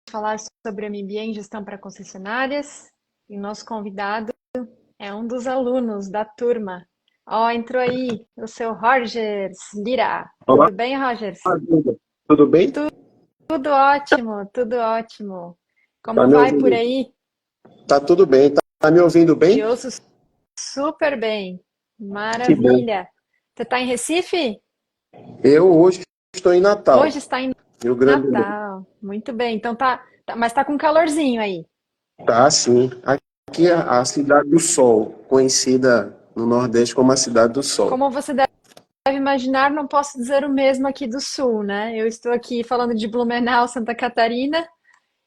falar sobre o MBA em Gestão para Concessionárias e nosso convidado é um dos alunos da turma. Ó, entrou aí o seu Rogers Lira. Olá, Tudo bem, Rogers? Duda. Tudo bem? Tudo ótimo, tudo ótimo. Tá Como me vai por ouvindo? aí? Tá tudo bem. Tá me ouvindo Te bem? ouço super bem. Que bom. Maravilha. Você está em Recife? Eu hoje estou em Hoje Natal, está em Rio Grande do Norte. Natal. Muito bem. Então mas tá com calorzinho aí. Tá, sim. Aqui é a Cidade do Sol, conhecida no Nordeste como a Cidade do Sol. Como você deve imaginar, não posso dizer o mesmo aqui do Sul, né? Eu estou aqui falando de Blumenau, Santa Catarina,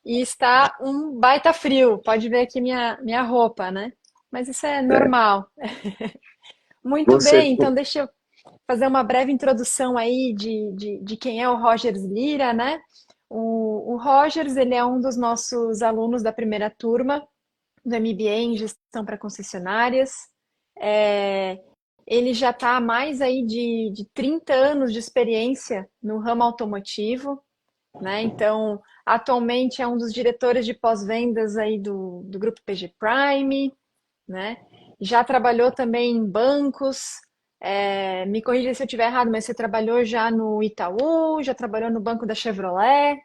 e está um baita frio. Pode ver aqui minha roupa, né? Mas isso é É, normal. Muito você, bem, então deixa eu fazer uma breve introdução aí de quem é o Rogers Lira, né? O Rogers, ele é um dos nossos alunos da primeira turma do MBA em Gestão para Concessionárias. É, ele já está há mais aí de 30 anos de experiência no ramo automotivo, né? Então, atualmente é um dos diretores de pós-vendas aí do grupo PG Prime, né? Já trabalhou também em bancos. Me corrija se eu estiver errado, mas você trabalhou já no Itaú, já trabalhou no banco da Chevrolet.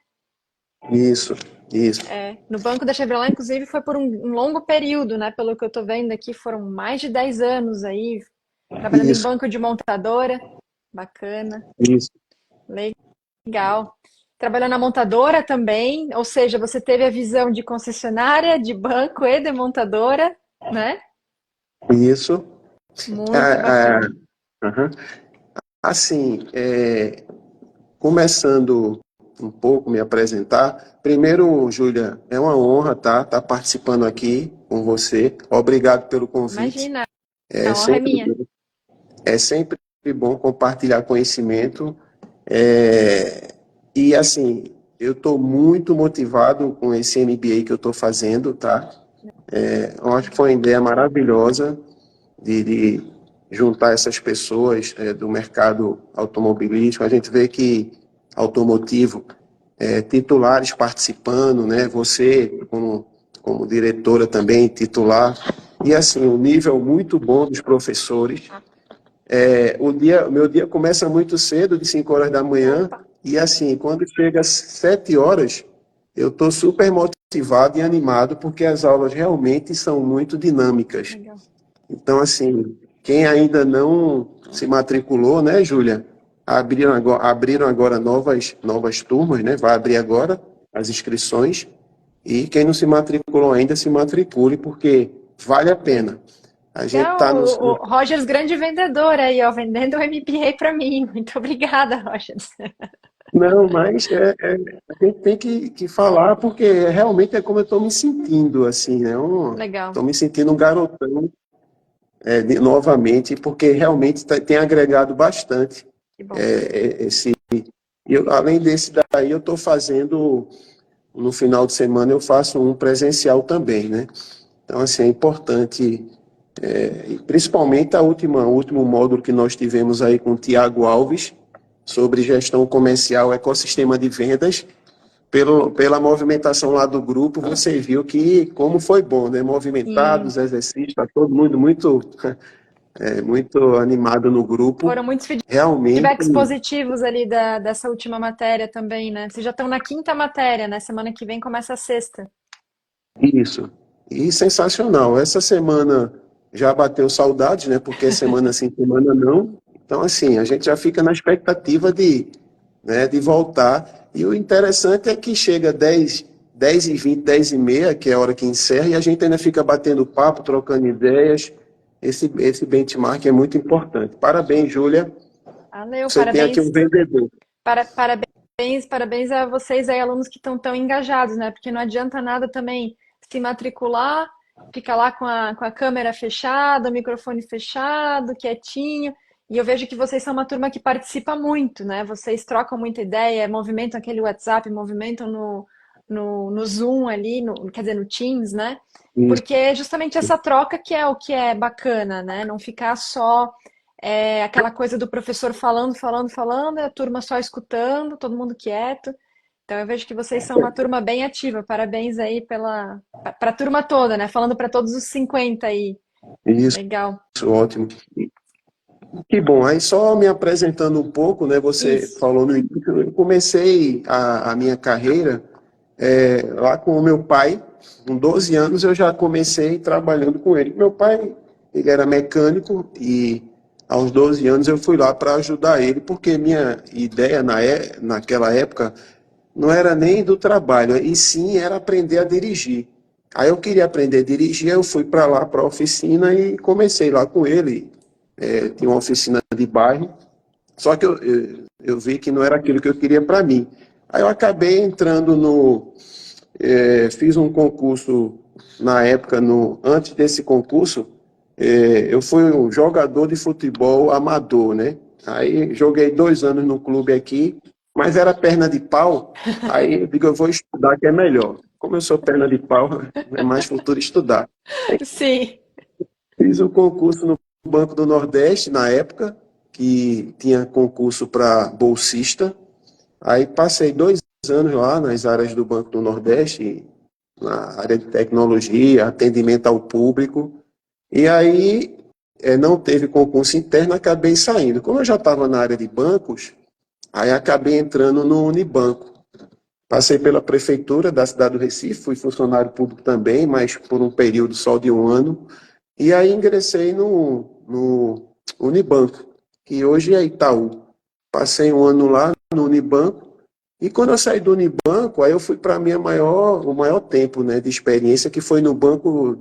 isso, isso, No banco da Chevrolet, inclusive, foi por um longo período, né? Pelo que eu estou vendo aqui, foram mais de 10 anos aí, trabalhando em isso, banco de montadora. Bacana, isso. legal. Trabalhou na montadora também, ou seja, você teve a visão de concessionária, de banco e de montadora, né? Isso. Muito Ah, bacana. aham. Assim, começando um pouco, me apresentar. Primeiro, Júlia, é uma honra tá participando aqui com você. Obrigado pelo convite. Imagina, É a honra é sempre, minha. é sempre bom compartilhar conhecimento. É, e assim, eu estou muito motivado com esse MBA que eu estou fazendo, tá? Eu acho que foi uma ideia maravilhosa de juntar essas pessoas do mercado automobilístico. A gente vê que automotivo, titulares participando, né? Você como diretora também, titular. E assim, um nível muito bom dos professores. O meu dia começa muito cedo, de 5 horas da manhã, Opa, e assim, quando chega às 7 horas, eu estou super motivado e animado, porque as aulas realmente são muito dinâmicas. legal. Então, assim, quem ainda não se matriculou, né, Júlia? Abriram agora novas turmas, né? Vai abrir agora as inscrições. E quem não se matriculou ainda, se matricule, porque vale a pena. A gente Legal, está o Rogers, grande vendedor aí, ó, vendendo o MBA para mim. Muito obrigada, Rogers. Não, mas a gente tem que falar, porque realmente é como eu estou me sentindo, assim, né? Legal, Estou me sentindo um garotão novamente, porque realmente tem agregado bastante. que bom. Esse, além desse daí, eu estou fazendo, no final de semana, eu faço um presencial também, né? Então, assim, é importante, e principalmente o último módulo que nós tivemos aí com o Tiago Alves, sobre gestão comercial, ecossistema de vendas, pela movimentação lá do grupo, você viu que como foi bom, né? Movimentado, Sim, os exercícios, está todo mundo muito animado no grupo. foram muitos Realmente, feedbacks positivos ali dessa última matéria também, né? Vocês já estão na quinta matéria, né? Semana que vem começa a sexta. isso. E sensacional. Essa semana já bateu saudade, né? Porque é semana sim, semana não. Então, assim, a gente já fica na expectativa de voltar. E o interessante é que chega 10h20, 10h30, que é a hora que encerra, e a gente ainda fica batendo papo, trocando ideias. Esse benchmark é muito importante. Parabéns, Júlia. Valeu, Você tem aqui parabéns, um vendedor. parabéns a vocês aí, alunos que estão tão engajados, né? Porque não adianta nada também se matricular, ficar lá com a câmera fechada, o microfone fechado, quietinho. E eu vejo que vocês são uma turma que participa muito, né? Vocês trocam muita ideia, movimentam aquele WhatsApp, movimentam no Zoom ali, quer dizer, no Teams, né? Isso, Porque é justamente essa troca que é o que é bacana, né? Não ficar só aquela coisa do professor falando, falando, falando, e a turma só escutando, todo mundo quieto. Então eu vejo que vocês são uma turma bem ativa. Parabéns aí para a turma toda, né? Falando para todos os 50 aí. Isso, Legal. ótimo. Que bom, aí só me apresentando um pouco, né? Você Isso. falou no início, eu comecei a minha carreira lá com o meu pai. Com 12 anos eu já comecei trabalhando com ele. Meu pai, ele era mecânico e aos 12 anos eu fui lá para ajudar ele, porque minha ideia naquela época não era nem do trabalho, e sim era aprender a dirigir. Aí eu queria aprender a dirigir, eu fui para lá, para a oficina e comecei lá com ele. Tinha uma oficina de bairro, só que eu vi que não era aquilo que eu queria para mim. Aí eu acabei entrando fiz um concurso na época, antes desse concurso, eu fui um jogador de futebol amador, né? Aí joguei 2 anos no clube aqui, mas era perna de pau, aí eu digo, eu vou estudar que é melhor. Como eu sou perna de pau, é mais futuro estudar. Sim. Fiz o concurso no Banco do Nordeste, na época, que tinha concurso para bolsista. Aí passei 2 anos lá nas áreas do Banco do Nordeste, na área de tecnologia, atendimento ao público. E aí não teve concurso interno, acabei saindo. Como eu já estava na área de bancos, aí acabei entrando no Unibanco. Passei pela prefeitura da cidade do Recife, fui funcionário público também, mas por um período só de 1 ano. E aí ingressei no Unibanco, que hoje é Itaú. Passei 1 ano lá no Unibanco, e quando eu saí do Unibanco, aí eu fui para o maior tempo, né, de experiência, que foi no Banco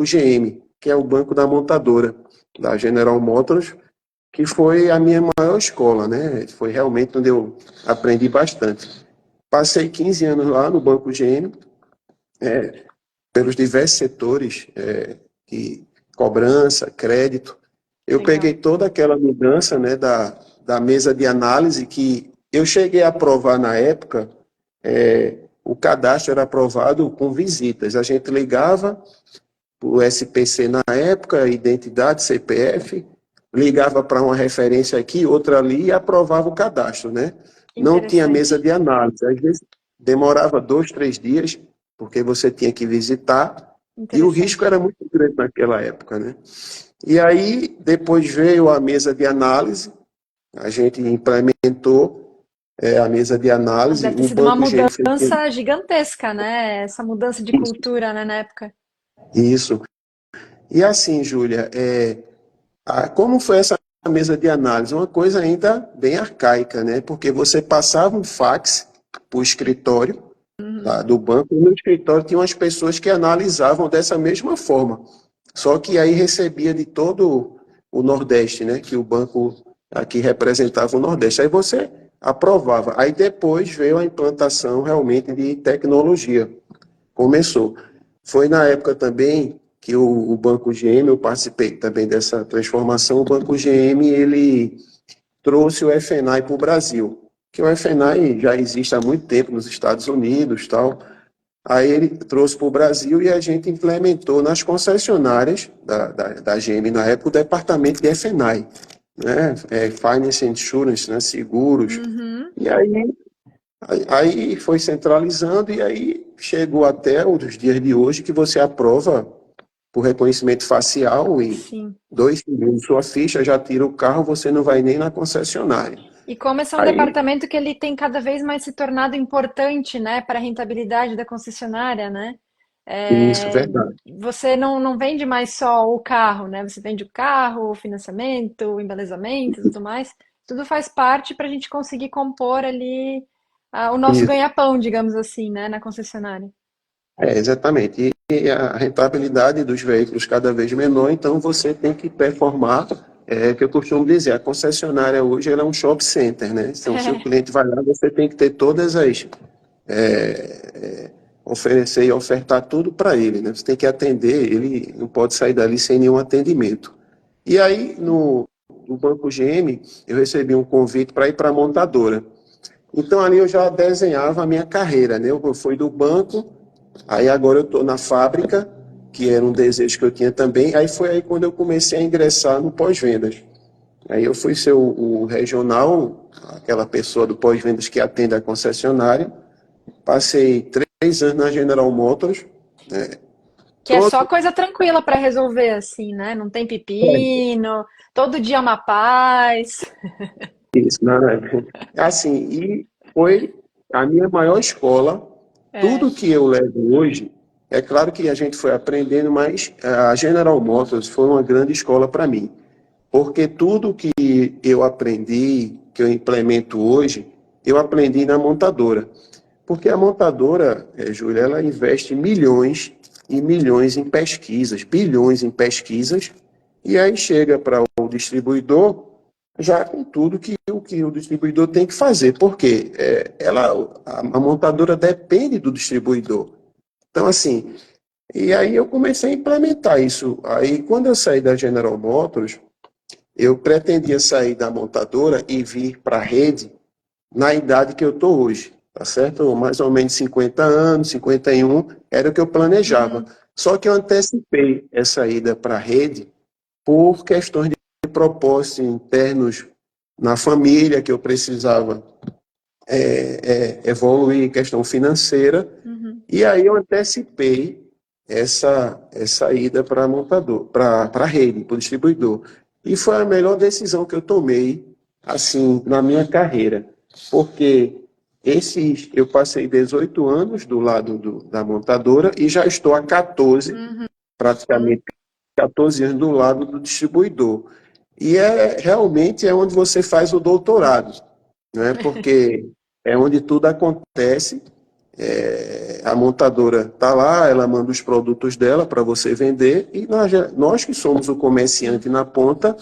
GM, que é o banco da montadora, da General Motors, que foi a minha maior escola, né? Foi realmente onde eu aprendi bastante. Passei 15 anos lá no Banco GM, pelos diversos setores, cobrança, crédito. Eu peguei Legal. toda aquela mudança, né, da mesa de análise que eu cheguei a aprovar na época. O cadastro era aprovado com visitas. A gente ligava o SPC na época, identidade, CPF, ligava para uma referência aqui, outra ali e aprovava o cadastro, né? Não tinha mesa Interessante. de análise. Às vezes demorava 2, 3 dias, porque você tinha que visitar, e o risco Interessante. era muito grande naquela época, né? E aí, depois veio a mesa de análise, a gente implementou a mesa de Nossa, análise, deve ter o sido uma Banco GM fez mudança gigantesca, né? Essa mudança de cultura, né, na época. isso. E assim, Júlia, como foi essa mesa de análise? Uma coisa ainda bem arcaica, né? Porque você passava um fax para o escritório Uhum. do banco, e no escritório tinha umas pessoas que analisavam dessa mesma forma. Só que aí recebia de todo o Nordeste, né? Que o banco aqui representava o Nordeste. Aí você aprovava. Aí depois veio a implantação realmente de tecnologia. Começou. Foi na época também que o Banco GM, eu participei também dessa transformação, o Banco GM, ele trouxe o FNAI para o Brasil, que o FNAI já existe há muito tempo nos Estados Unidos, tal. Aí ele trouxe para o Brasil e a gente implementou nas concessionárias da GM na época o departamento de FNAI, né? Finance and Insurance, né? Seguros. Uhum. E aí foi centralizando e aí chegou até os dias de hoje que você aprova por reconhecimento facial em Sim. 2 segundos sua ficha, já tira o carro, você não vai nem na concessionária. E como esse é um Aí, departamento que ele tem cada vez mais se tornado importante, né, para a rentabilidade da concessionária, né? isso, É, verdade. você não vende mais só o carro, né? Você vende o carro, o financiamento, o embelezamento e tudo mais. Tudo faz parte para a gente conseguir compor ali o nosso Isso, ganha-pão, digamos assim, né, na concessionária. exatamente. E a rentabilidade dos veículos cada vez menor, então você tem que performar, que eu costumo dizer, a concessionária hoje ela é um shopping center, né? Então, se o cliente vai lá, você tem que ter todas oferecer e ofertar tudo para ele, né? Você tem que atender, ele não pode sair dali sem nenhum atendimento. E aí, no Banco GM, eu recebi um convite para ir para a montadora. Então, ali eu já desenhava a minha carreira, né? Eu fui do banco, aí agora eu estou na fábrica, que era um desejo que eu tinha também. Aí foi aí quando eu comecei a ingressar no pós-vendas. Aí eu fui ser o regional, aquela pessoa do pós-vendas que atende a concessionária. Passei 3 anos na General Motors, né? Que é Todo, só coisa tranquila para resolver, assim, né? Não tem pepino, todo dia é uma paz. isso, né? Assim, e foi a minha maior escola. Tudo É. que eu levo hoje, é claro que a gente foi aprendendo, mas a General Motors foi uma grande escola para mim. Porque tudo que eu aprendi, que eu implemento hoje, eu aprendi na montadora. Porque a montadora, Júlia, ela investe milhões e milhões em pesquisas, bilhões em pesquisas, e aí chega para o distribuidor já com tudo que o distribuidor tem que fazer. Por quê? A montadora depende do distribuidor. Então, assim, e aí eu comecei a implementar isso. Aí, quando eu saí da General Motors, eu pretendia sair da montadora e vir para a rede na idade que eu estou hoje, tá certo? Mais ou menos 50 anos, 51, era o que eu planejava. Uhum. Só que eu antecipei essa ida para a rede por questões de propósitos internos na família, que eu precisava evoluir, questão financeira, Uhum. e aí eu antecipei essa ida para montador, para a rede, para o distribuidor. E foi a melhor decisão que eu tomei, assim, na minha carreira. Porque eu passei 18 anos do lado da montadora e já estou há 14, Uhum. praticamente 14 anos do lado do distribuidor. E realmente é onde você faz o doutorado, né? Porque é onde tudo acontece. A montadora está lá, ela manda os produtos dela para você vender, e nós que somos o Sim. comerciante na ponta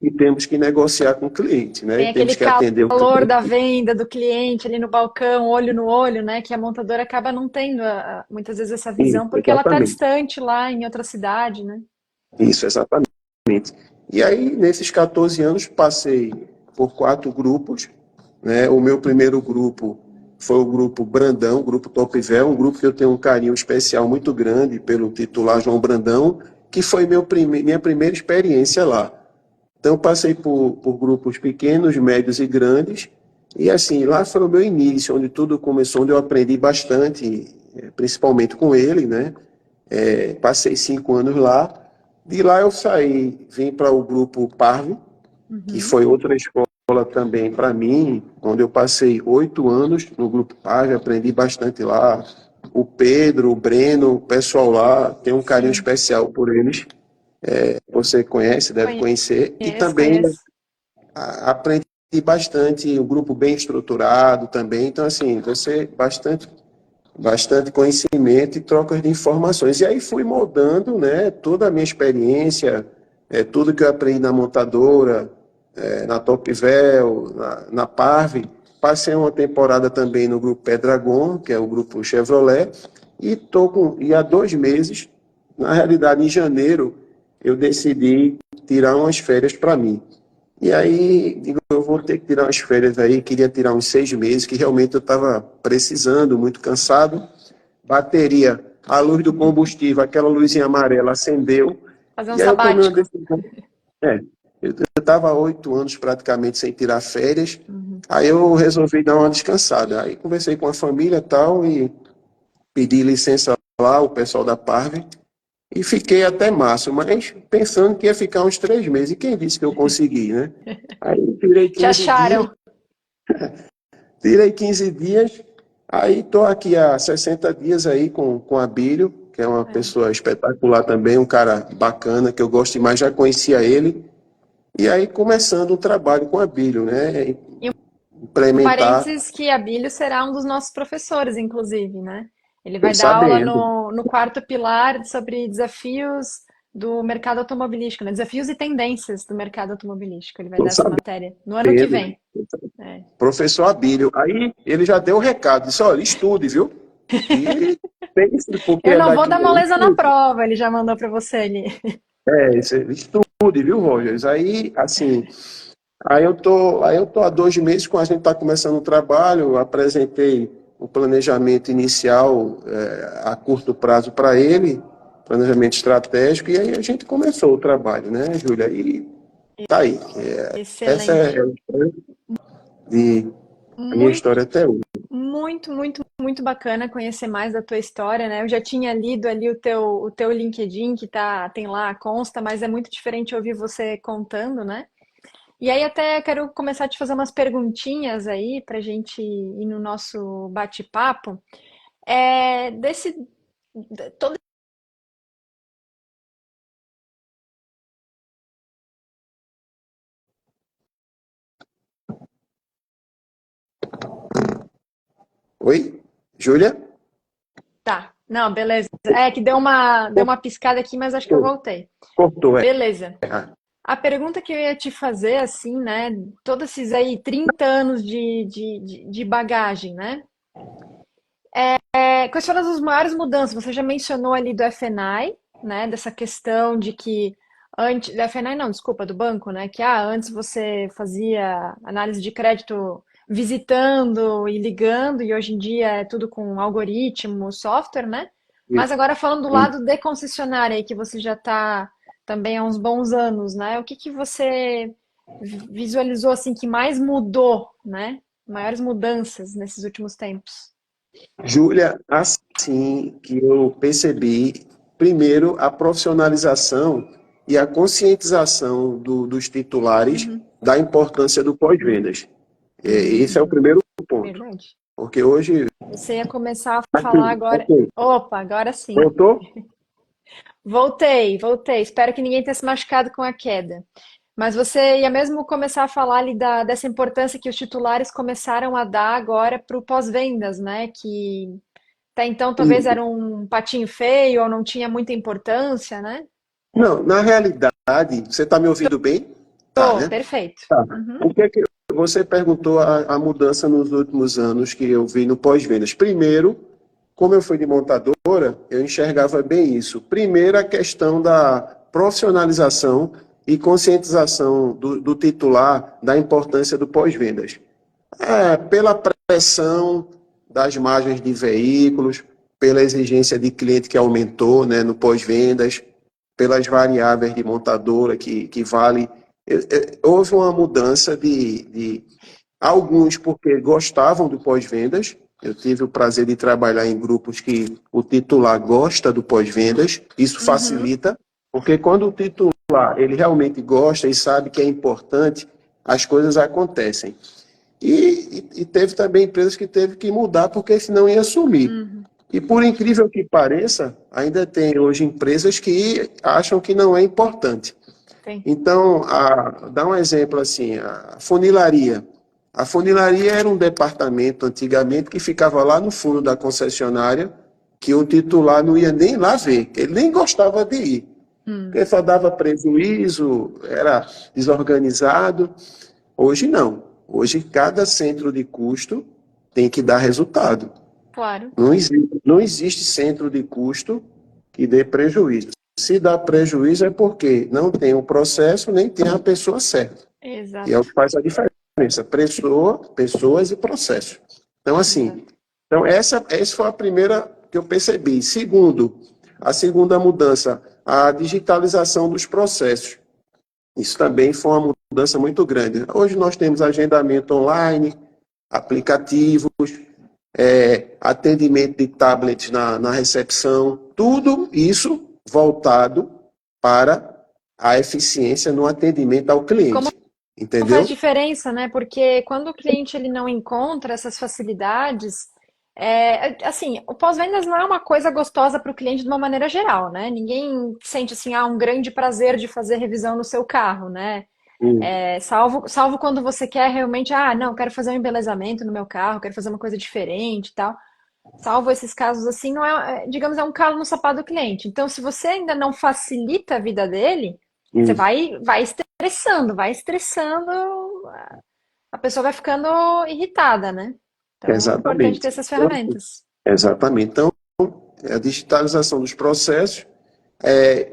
e temos que negociar com o cliente, né? Tem E aquele temos que atender o calor cliente. da venda do cliente ali no balcão, olho no olho, né? Que a montadora acaba não tendo muitas vezes essa Isso, visão porque ela está exatamente. distante lá em outra cidade, né? Isso, exatamente. E aí, nesses 14 anos, passei por 4 grupos, né? O meu primeiro grupo foi o grupo Brandão, o grupo Topvel, um grupo que eu tenho um carinho especial muito grande pelo titular João Brandão, que foi minha primeira experiência lá. Então, passei por grupos pequenos, médios e grandes, e assim, lá foi o meu início, onde tudo começou, onde eu aprendi bastante, principalmente com ele, né? Passei 5 anos lá. De lá eu saí, vim para o grupo Parve, que Uhum. foi outra escola também para mim, onde eu passei 8 anos no grupo Parve, aprendi bastante lá. O Pedro, o Breno, o pessoal lá, tem um carinho Sim, especial por eles. Você conhece, deve conhecer. E conheço, também conheço. aprendi bastante, o grupo bem estruturado também. Então, assim, você bastante conhecimento e trocas de informações. E aí fui moldando, né, toda a minha experiência, tudo que eu aprendi na montadora, na Topvel, na Parve. Passei uma temporada também no grupo Pedragon, que é o grupo Chevrolet, e há 2 meses, na realidade em janeiro, eu decidi tirar umas férias para mim. E aí, digo, eu vou ter que tirar umas férias aí, queria tirar uns 6 meses, que realmente eu estava precisando, muito cansado. Bateria, a luz do combustível, aquela luzinha amarela acendeu, Fazer um e aí eu tomei uma sabático. decisão. É, eu estava 8 anos praticamente sem tirar férias, Uhum. aí eu resolvi dar uma descansada. Aí conversei com a família e tal, e pedi licença lá, o pessoal da Parve, e fiquei até março, mas pensando que ia ficar uns 3 meses. E quem disse que eu consegui, né? Aí tirei Te 15 dias, acharam? tirei 15 dias, aí estou aqui há 60 dias aí com a Bílio, que é uma É. pessoa espetacular também, um cara bacana, que eu gosto demais, já conhecia ele. E aí começando o trabalho com a Bílio, né? E um Implementar, parênteses que Abílio será um dos nossos professores, inclusive, né? Ele fiquei vai dar aula sabendo. no quarto pilar sobre desafios do mercado automobilístico, né? Desafios e tendências do mercado automobilístico. Ele vai Estou dar essa matéria no ano que sabendo. vem. É. Professor Abílio. Aí ele já deu o recado, disse, olha, estude, viu? E pense, porque Eu é não vou daqui, dar moleza na estude. prova, ele já mandou para você ali. Estude, viu, Rogers? Aí, assim, aí eu tô há 2 meses, com a gente está começando o trabalho, eu apresentei o planejamento inicial a curto prazo para ele, planejamento estratégico, e aí a gente começou o trabalho, né, Júlia? E tá aí. Essa é Excelente. a história de a minha Muito, história até hoje. muito bacana conhecer mais da tua história, né? Eu já tinha lido ali o teu LinkedIn, que tem lá, consta, mas é muito diferente ouvir você contando, né? E aí até quero começar a te fazer umas perguntinhas aí para a gente ir no nosso bate-papo. É, desse, todo Oi? Júlia? Tá, não, beleza. É que deu uma piscada aqui, mas acho que eu Cortou, voltei. cortou, é. Beleza. A pergunta que eu ia te fazer, assim, né? Todos esses aí 30 anos de bagagem, né? É, quais foram as maiores mudanças? Você já mencionou ali do FNAI, né? Dessa questão de que antes. Do FNAI, não, desculpa, do banco, né? Que antes você fazia análise de crédito visitando e ligando, e hoje em dia é tudo com algoritmo, software, né? Mas Isso. agora falando do lado de concessionária aí, que você já está também há uns bons anos, né? O que que você visualizou assim que mais mudou, né? Maiores mudanças nesses últimos tempos? Júlia, assim que eu percebi, primeiro, a profissionalização e a conscientização dos titulares Uhum. da importância do pós-vendas. Esse é o primeiro ponto. Verdade. Porque hoje, Você ia começar a falar aqui, agora. ok, Opa, agora sim. voltou? Voltei. Espero que ninguém tenha se machucado com a queda. Mas você ia mesmo começar a falar ali dessa importância que os titulares começaram a dar agora para o pós-vendas, né? Que até então talvez Isso. era um patinho feio ou não tinha muita importância, né? Não, na realidade, você está me ouvindo bem? Tá, Tô, né? perfeito. Tá. Uhum. O que é que você perguntou a mudança nos últimos anos que eu vi no pós-vendas? Primeiro, como eu fui de montadora, eu enxergava bem isso. Primeiro, a questão da profissionalização e conscientização do titular da importância do pós-vendas. Pela pressão das margens de veículos, pela exigência de cliente que aumentou, né, no pós-vendas, pelas variáveis de montadora que vale. Houve uma mudança de alguns porque gostavam do pós-vendas. Eu tive o prazer de trabalhar em grupos que o titular gosta do pós-vendas. Isso Uhum. facilita, porque quando o titular ele realmente gosta e sabe que é importante, as coisas acontecem. E teve também empresas que teve que mudar porque senão ia sumir. Uhum. E por incrível que pareça, ainda tem hoje empresas que acham que não é importante. Tem. Então, dá um exemplo assim, a funilaria. A funilaria era um departamento antigamente que ficava lá no fundo da concessionária, que o titular não ia nem lá ver, ele nem gostava de ir, Hum. porque só dava prejuízo, era desorganizado. Hoje não. Hoje cada centro de custo tem que dar resultado. Claro. Não existe centro de custo que dê prejuízo. Se dá prejuízo é porque não tem o processo, nem tem a pessoa certa. E é o Exato. que faz a diferença, pessoas e processo. Então, assim, Exato. essa foi a primeira que eu percebi. Segundo, a segunda mudança, a digitalização dos processos. Isso também foi uma mudança muito grande. Hoje nós temos agendamento online, aplicativos, atendimento de tablets na recepção, tudo isso voltado para a eficiência no atendimento ao E como cliente, faz entendeu? diferença, né? Porque quando o cliente ele não encontra essas facilidades, assim, o pós-vendas não é uma coisa gostosa para o cliente de uma maneira geral, né? Ninguém sente assim, um grande prazer de fazer revisão no seu carro, né? Hum, Salvo quando você quer realmente, não, quero fazer um embelezamento no meu carro, quero fazer uma coisa diferente e tal. Salvo esses casos assim, não digamos, é um calo no sapato do cliente. Então, se você ainda não facilita a vida dele, você hum, vai estressando, a pessoa vai ficando irritada, né? Então, é importante ter exatamente. essas ferramentas. Exatamente. Então, a digitalização dos processos,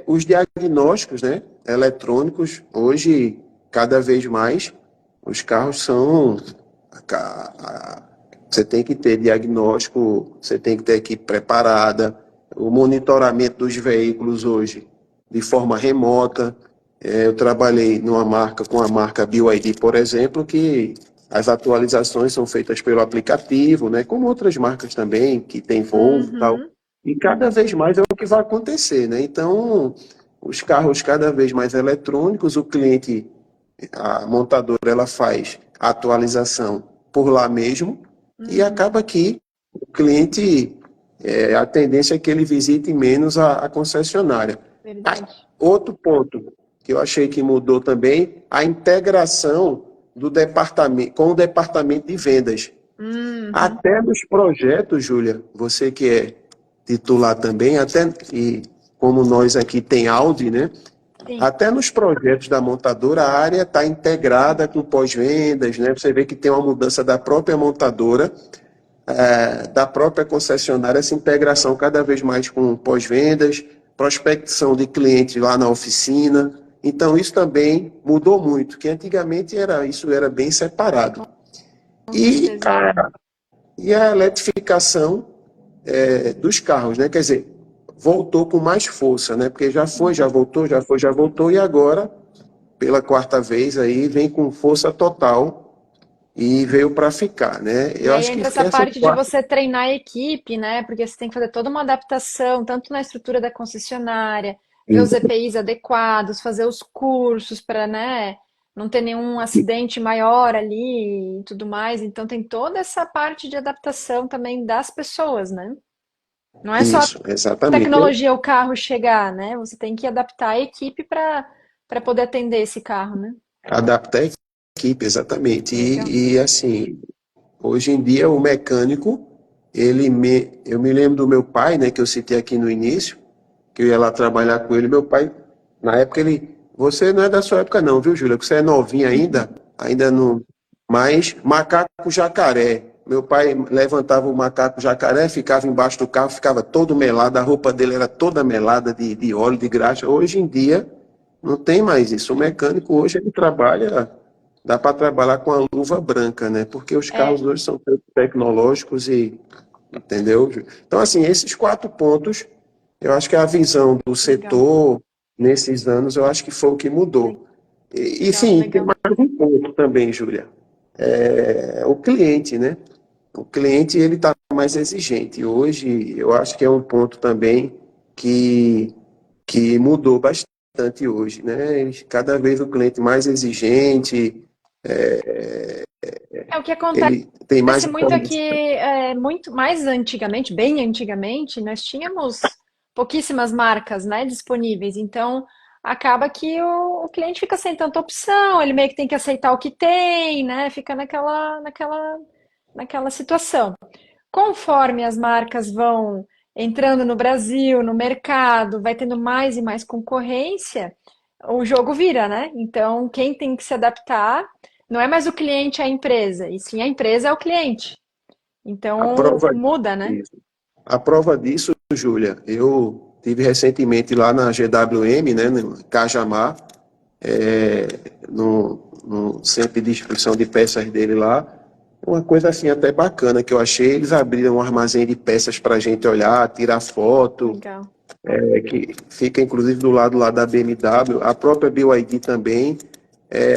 os diagnósticos, né, eletrônicos, hoje, cada vez mais, os carros são. Você tem que ter diagnóstico, você tem que ter equipe preparada, o monitoramento dos veículos hoje de forma remota. Eu trabalhei com a marca BYD, por exemplo, que as atualizações são feitas pelo aplicativo, né? Como outras marcas também, que tem Volvo e tal. Uhum. E cada vez mais é o que vai acontecer, né? Então, os carros cada vez mais eletrônicos, o cliente, a montadora, ela faz a atualização por lá mesmo e Uhum. acaba que o cliente, a tendência é que ele visite menos a concessionária. Verdade. Outro ponto que eu achei que mudou também, a integração do departamento com o departamento de vendas. Uhum. Até nos projetos, Júlia, você que é titular também, até e como nós aqui tem Audi, né? Sim. Até nos projetos da montadora, a área está integrada com pós-vendas, né? Você vê que tem uma mudança da própria montadora, da própria concessionária, essa integração cada vez mais com pós-vendas, prospecção de clientes lá na oficina. Então, isso também mudou muito, que antigamente isso era bem separado. Com E certeza. a eletrificação dos carros, né? Quer dizer, voltou com mais força, né? Porque já foi, já voltou, já foi, já voltou, e agora, pela quarta vez aí, vem com força total e veio para ficar, né? E Eu aí acho que entra essa essa parte de quarta. você treinar a equipe, né? Porque você tem que fazer toda uma adaptação, tanto na estrutura da concessionária, ver os EPIs adequados, fazer os cursos para, né, não ter nenhum acidente maior ali e tudo mais. Então tem toda essa parte de adaptação também das pessoas, né? Não é só a Isso, exatamente. tecnologia, o carro chegar, né? Você tem que adaptar a equipe para poder atender esse carro, né? Adaptar a equipe, exatamente. Legal. Assim, hoje em dia o mecânico, eu me lembro do meu pai, né, que eu citei aqui no início, que eu ia lá trabalhar com ele. Meu pai, na época você não é da sua época não, viu, Júlia? Você é novinha ainda não. Mas macaco jacaré. Meu pai levantava o macaco jacaré, ficava embaixo do carro, ficava todo melado, a roupa dele era toda melada de óleo, de graxa. Hoje em dia não tem mais isso. O mecânico hoje ele trabalha, dá para trabalhar com a luva branca, né? Porque os carros É, hoje são tecnológicos e, entendeu? Então, assim, esses quatro pontos, eu acho que a visão do legal, setor nesses anos, eu acho que foi o que mudou. E legal, sim, tem legal. mais um ponto também, Júlia. O cliente, né? O cliente ele está mais exigente. Hoje, eu acho que é um ponto também que, que mudou bastante hoje, né? Cada vez o cliente mais exigente, É o que acontece ele tem mais muito aqui, informação. muito mais antigamente, bem antigamente, nós tínhamos pouquíssimas marcas, né, disponíveis. Então, acaba que o cliente fica sem tanta opção, ele meio que tem que aceitar o que tem, né? Fica naquela situação. Conforme as marcas vão entrando no Brasil, no mercado, vai tendo mais e mais concorrência, o jogo vira, né? Então, quem tem que se adaptar não é mais o cliente a empresa, e sim a empresa é o cliente. A Então, prova muda, né? disso, a prova disso, Júlia, eu tive recentemente lá na GWM, né, no Cajamar, é, no centro de distribuição de peças dele lá. Uma coisa assim até bacana que eu achei, eles abriram um armazém de peças para a gente olhar, tirar foto, Legal. que fica inclusive do lado lá da BMW, a própria BYD também.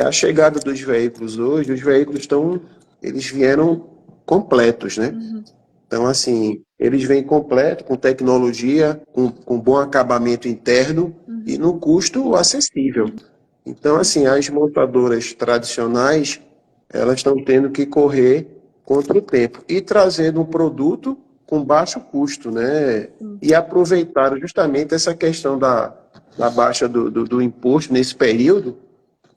A chegada dos veículos hoje, os veículos eles vieram completos, né? Uhum. Então, assim, eles vêm completo, com tecnologia, com bom acabamento interno e Uhum. no custo acessível. Então, Sim. assim, as montadoras tradicionais, elas estão tendo que correr contra o tempo e trazendo um produto com baixo custo, né? Sim. E aproveitaram justamente essa questão da baixa do imposto nesse período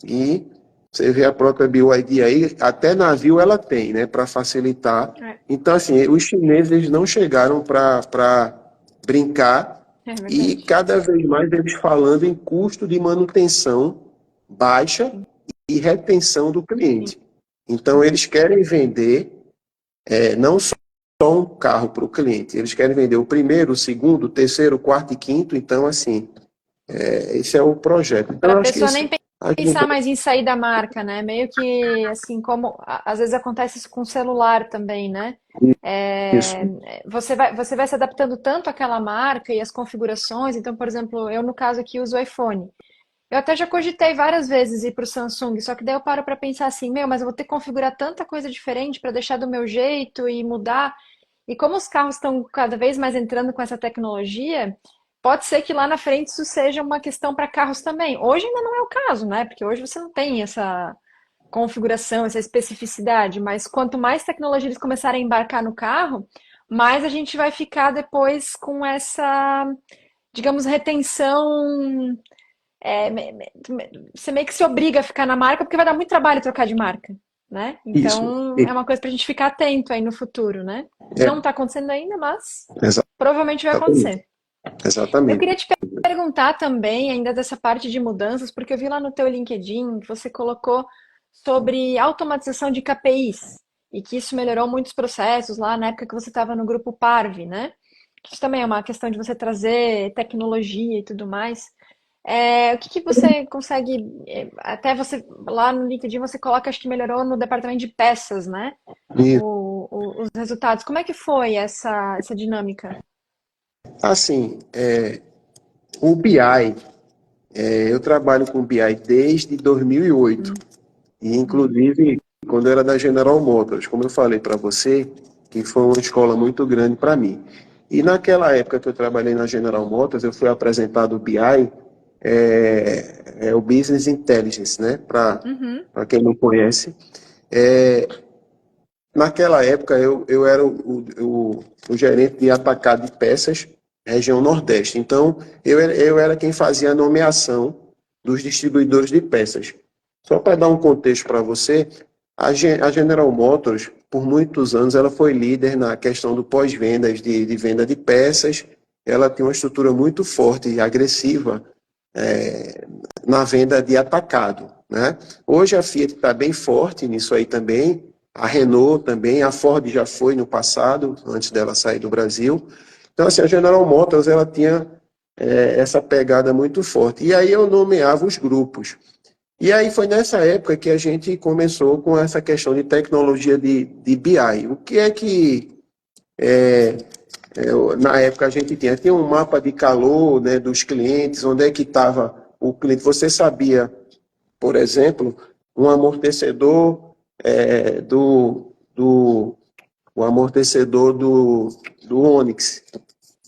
e você vê a própria BYD aí, até navio ela tem, né, para facilitar. É, Então, assim, os chineses eles não chegaram para brincar é e verdade. cada vez mais eles falando em custo de manutenção baixa Sim, e retenção do sim. cliente. Então, eles querem vender não só um carro para o cliente, eles querem vender o primeiro, o segundo, o terceiro, o quarto e quinto. Então, assim, esse é o projeto. Então, Para a eu acho que pessoa isso nem ajudou. pensar mais em sair da marca, né? Meio que assim, como às vezes acontece isso com o celular também, né? Isso. Você vai se adaptando tanto àquela marca e às configurações. Então, por exemplo, eu no caso aqui uso o iPhone. Eu até já cogitei várias vezes ir para o Samsung, só que daí eu paro para pensar assim, meu, mas eu vou ter que configurar tanta coisa diferente para deixar do meu jeito e mudar. E como os carros estão cada vez mais entrando com essa tecnologia, pode ser que lá na frente isso seja uma questão para carros também. Hoje ainda não é o caso, né? Porque hoje você não tem essa configuração, essa especificidade, mas quanto mais tecnologia eles começarem a embarcar no carro, mais a gente vai ficar depois com essa, digamos, retenção. Você meio que se obriga a ficar na marca porque vai dar muito trabalho trocar de marca, né? Isso. Então é uma coisa para a gente ficar atento aí no futuro, né? É, Não está acontecendo ainda, mas provavelmente vai exatamente. acontecer. Eu Exatamente. queria te perguntar também, ainda dessa parte de mudanças, porque eu vi lá no teu LinkedIn que você colocou sobre automatização de KPIs e que isso melhorou muitos processos lá na época que você estava no grupo Parve, né? Isso também é uma questão de você trazer tecnologia e tudo mais. O que que você consegue, até você, lá no LinkedIn você coloca, acho que melhorou no departamento de peças, né? E, Os resultados. Como é que foi essa dinâmica? assim, o BI, eu trabalho com BI desde 2008. E, inclusive, quando eu era da General Motors, como eu falei para você, que foi uma escola muito grande para mim. E naquela época que eu trabalhei na General Motors, eu fui apresentado o BI, o Business Intelligence, né? Uhum. Para quem não conhece. É, naquela época, eu era o gerente de atacado de peças, região Nordeste. Então, eu era quem fazia a nomeação dos distribuidores de peças. Só para dar um contexto para você, a General Motors, por muitos anos, ela foi líder na questão do pós-vendas, de venda de peças. Ela tem uma estrutura muito forte e agressiva na venda de atacado, né? Hoje a Fiat está bem forte nisso aí também, a Renault também, a Ford já foi no passado, antes dela sair do Brasil. Então, assim, a General Motors, ela tinha essa pegada muito forte. E aí eu nomeava os grupos. E aí foi nessa época que a gente começou com essa questão de tecnologia de BI. O que é que na época a gente tinha um mapa de calor, né, dos clientes, onde é que estava o cliente. Você sabia, por exemplo, um amortecedor do o amortecedor do Onix,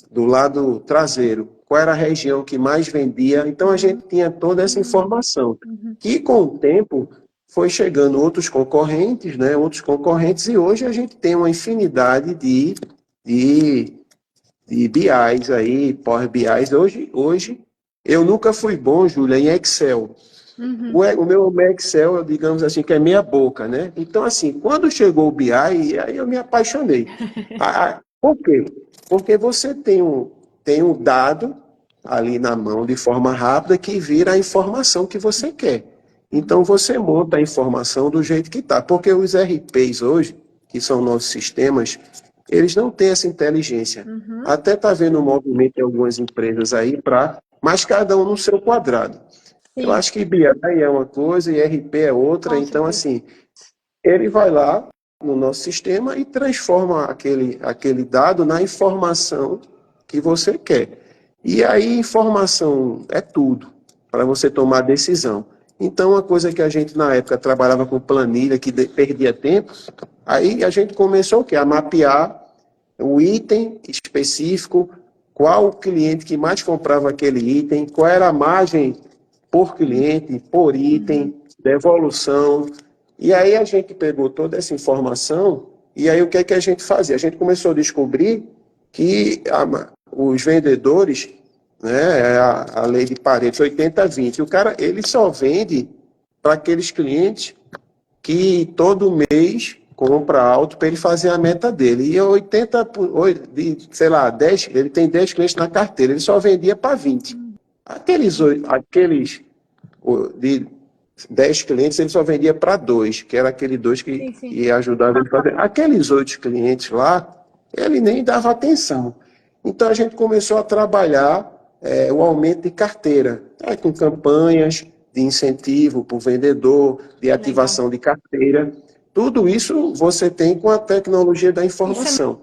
do lado traseiro, qual era a região que mais vendia. Então a gente tinha toda essa informação. Uhum. Que com o tempo foi chegando outros concorrentes, né? Outros concorrentes, e hoje a gente tem uma infinidade de, de BIs aí, Power BIs. Hoje eu nunca fui bom, Júlia, em Excel. Uhum. O meu Excel, digamos assim, que é meia boca, né? Então, assim, quando chegou o BI, aí eu me apaixonei. Por quê? Porque você tem um dado ali na mão de forma rápida que vira a informação que você quer. Então, você monta a informação do jeito que está. Porque os RPs hoje, que são nossos sistemas, eles não têm essa inteligência. Uhum. Até está havendo um movimento em algumas empresas aí mas cada um no seu quadrado. Eu Sim, acho que BI é uma coisa e RP é outra, com então certeza. assim, ele vai lá no nosso sistema e transforma aquele dado na informação que você quer. E aí informação é tudo para você tomar decisão. Então, uma coisa que a gente na época trabalhava com planilha, que perdia tempo, aí a gente começou o quê? A mapear o item específico, qual o cliente que mais comprava aquele item, qual era a margem por cliente, por Uhum. item, devolução. E aí a gente pegou toda essa informação e aí o que é que a gente fazia? A gente começou a descobrir que os vendedores, né, a lei de Pareto 80-20, o cara ele só vende para aqueles clientes que todo mês compra alto para ele fazer a meta dele. E 80, sei lá, 10, ele tem 10 clientes na carteira, ele só vendia para 20. Aqueles de 10 clientes, ele só vendia para dois, que era aquele dois Sim, sim. que ajudava ele a fazer. Aqueles 8 clientes lá, ele nem dava atenção. Então a gente começou a trabalhar o aumento de carteira, com campanhas de incentivo para o vendedor, de Legal. ativação de carteira. Tudo isso você tem com a tecnologia da Isso é informação.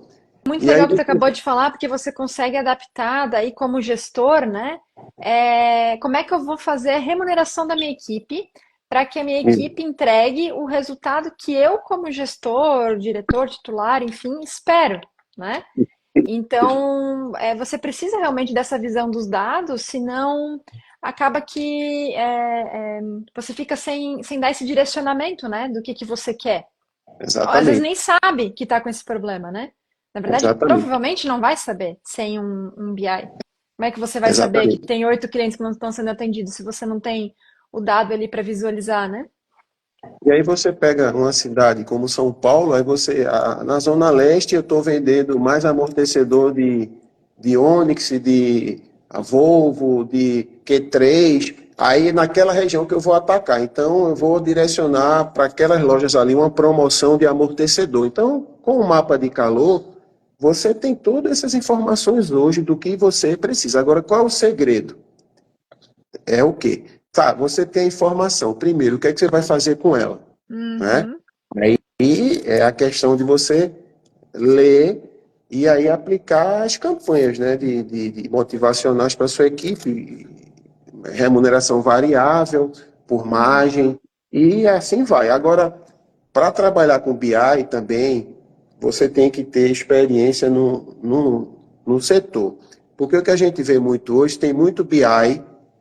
muito E aí legal que tu você acabou de falar, porque você consegue adaptar daí como gestor, né? como é que eu vou fazer a remuneração da minha equipe para que a minha equipe entregue o resultado que eu, como gestor, diretor, titular, enfim, espero, né? Então, você precisa realmente dessa visão dos dados, senão acaba que você fica sem dar esse direcionamento, né, do que você quer. Às vezes Exatamente, nem sabe que está com esse problema, né? Na verdade, exatamente, provavelmente não vai saber sem um BI. Como é que você vai saber que exatamente. tem 8 clientes que não estão sendo atendidos se você não tem o dado ali para visualizar, né? E aí você pega uma cidade como São Paulo, aí na Zona Leste eu estou vendendo mais amortecedor de Onix, de a Volvo, de Q3, aí naquela região que eu vou atacar. Então eu vou direcionar para aquelas lojas ali uma promoção de amortecedor. Então, com o mapa de calor, você tem todas essas informações hoje do que você precisa. Agora, qual é o segredo? É o quê? Tá, você tem a informação. Primeiro, o que é que você vai fazer com ela? Né? Uhum, Aí é a questão de você ler e aí aplicar as campanhas, né, de motivacionais para sua equipe, remuneração variável, por uhum. margem, e assim vai. Agora, para trabalhar com BI também, você tem que ter experiência no setor. Porque o que a gente vê muito hoje, tem muito BI.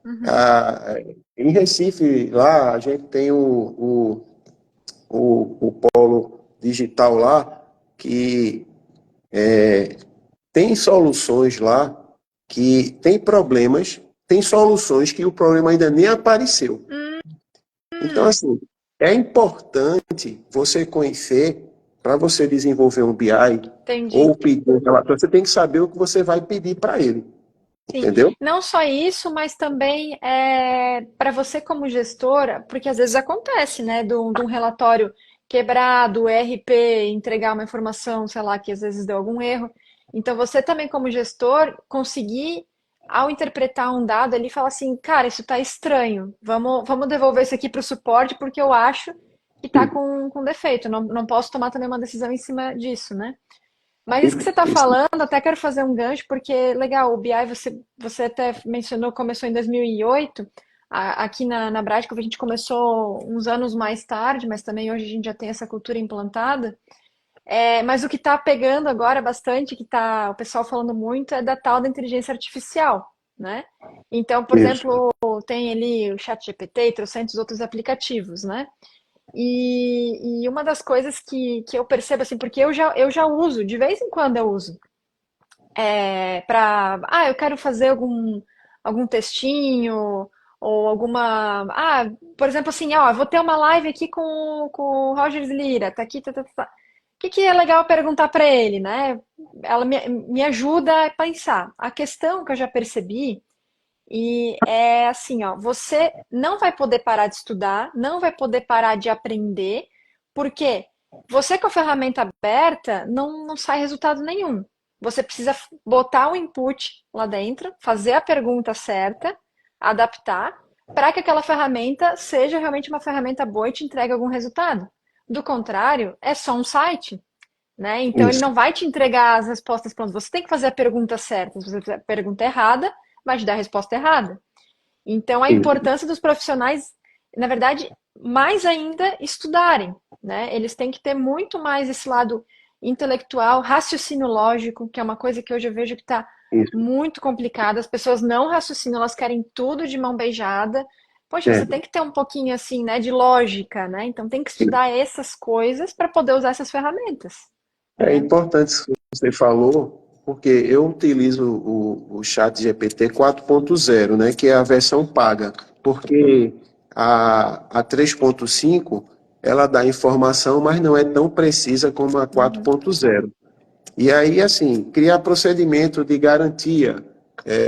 Uhum. ah, Em Recife, lá, a gente tem o polo digital lá, que tem soluções lá que tem problemas, tem soluções que o problema ainda nem apareceu. Então, Hum, assim, é importante você conhecer, para você desenvolver um BI entendi. ou pedir um relatório, você tem que saber o que você vai pedir para ele, Sim, entendeu? não só isso, mas também para você como gestora, porque às vezes acontece, né, de um relatório quebrado, o ERP entregar uma informação, sei lá, que às vezes deu algum erro. Então você também como gestor conseguir, ao interpretar um dado ali, falar assim, cara, isso está estranho, vamos devolver isso aqui para o suporte porque eu acho que está Sim. com defeito. Não posso tomar também uma decisão em cima disso, né? Mas isso que você está Isso, falando, até quero fazer um gancho, porque legal, o BI você até mencionou, começou em 2008. Aqui na Bradesco a gente começou uns anos mais tarde, mas também hoje a gente já tem essa cultura implantada. Mas o que está pegando agora bastante, que está o pessoal falando muito, é da tal da inteligência artificial, né? Então, por isso, exemplo, tem ali o ChatGPT e trocentos outros aplicativos, né? E uma das coisas que eu percebo, assim, porque eu já uso, de vez em quando eu uso, eu quero fazer algum textinho, ou alguma. Por exemplo, assim, ó, eu vou ter uma live aqui com o Roger Lira, tá aqui, tá, tá, tá. Tá. O que é legal perguntar para ele, né? Ela me ajuda a pensar. A questão que eu já percebi e é assim, ó, você não vai poder parar de estudar, não vai poder parar de aprender, porque você com a ferramenta aberta não sai resultado nenhum. Você precisa botar o input lá dentro, fazer a pergunta certa, adaptar, para que aquela ferramenta seja realmente uma ferramenta boa e te entregue algum resultado. Do contrário, é só um site, né? Então ele isso. não vai te entregar as respostas prontas. Você tem que fazer a pergunta certa. Se você fizer a pergunta errada, vai te dar a resposta errada. Então a Isso. importância dos profissionais, na verdade, mais ainda estudarem, né? Eles têm que ter muito mais esse lado intelectual, raciocínio lógico, que é uma coisa que hoje eu vejo que está Isso. muito complicada. As pessoas não raciocinam, elas querem tudo de mão beijada. Poxa, você É, tem que ter um pouquinho assim, né, de lógica, né? Então tem que estudar essas coisas para poder usar essas ferramentas, é né? importante isso que você falou, porque eu utilizo o chat GPT 4.0, né, que é a versão paga, porque a 3.5 ela dá informação, mas não é tão precisa como a Uhum. 4.0. E aí, assim, criar procedimento de garantia.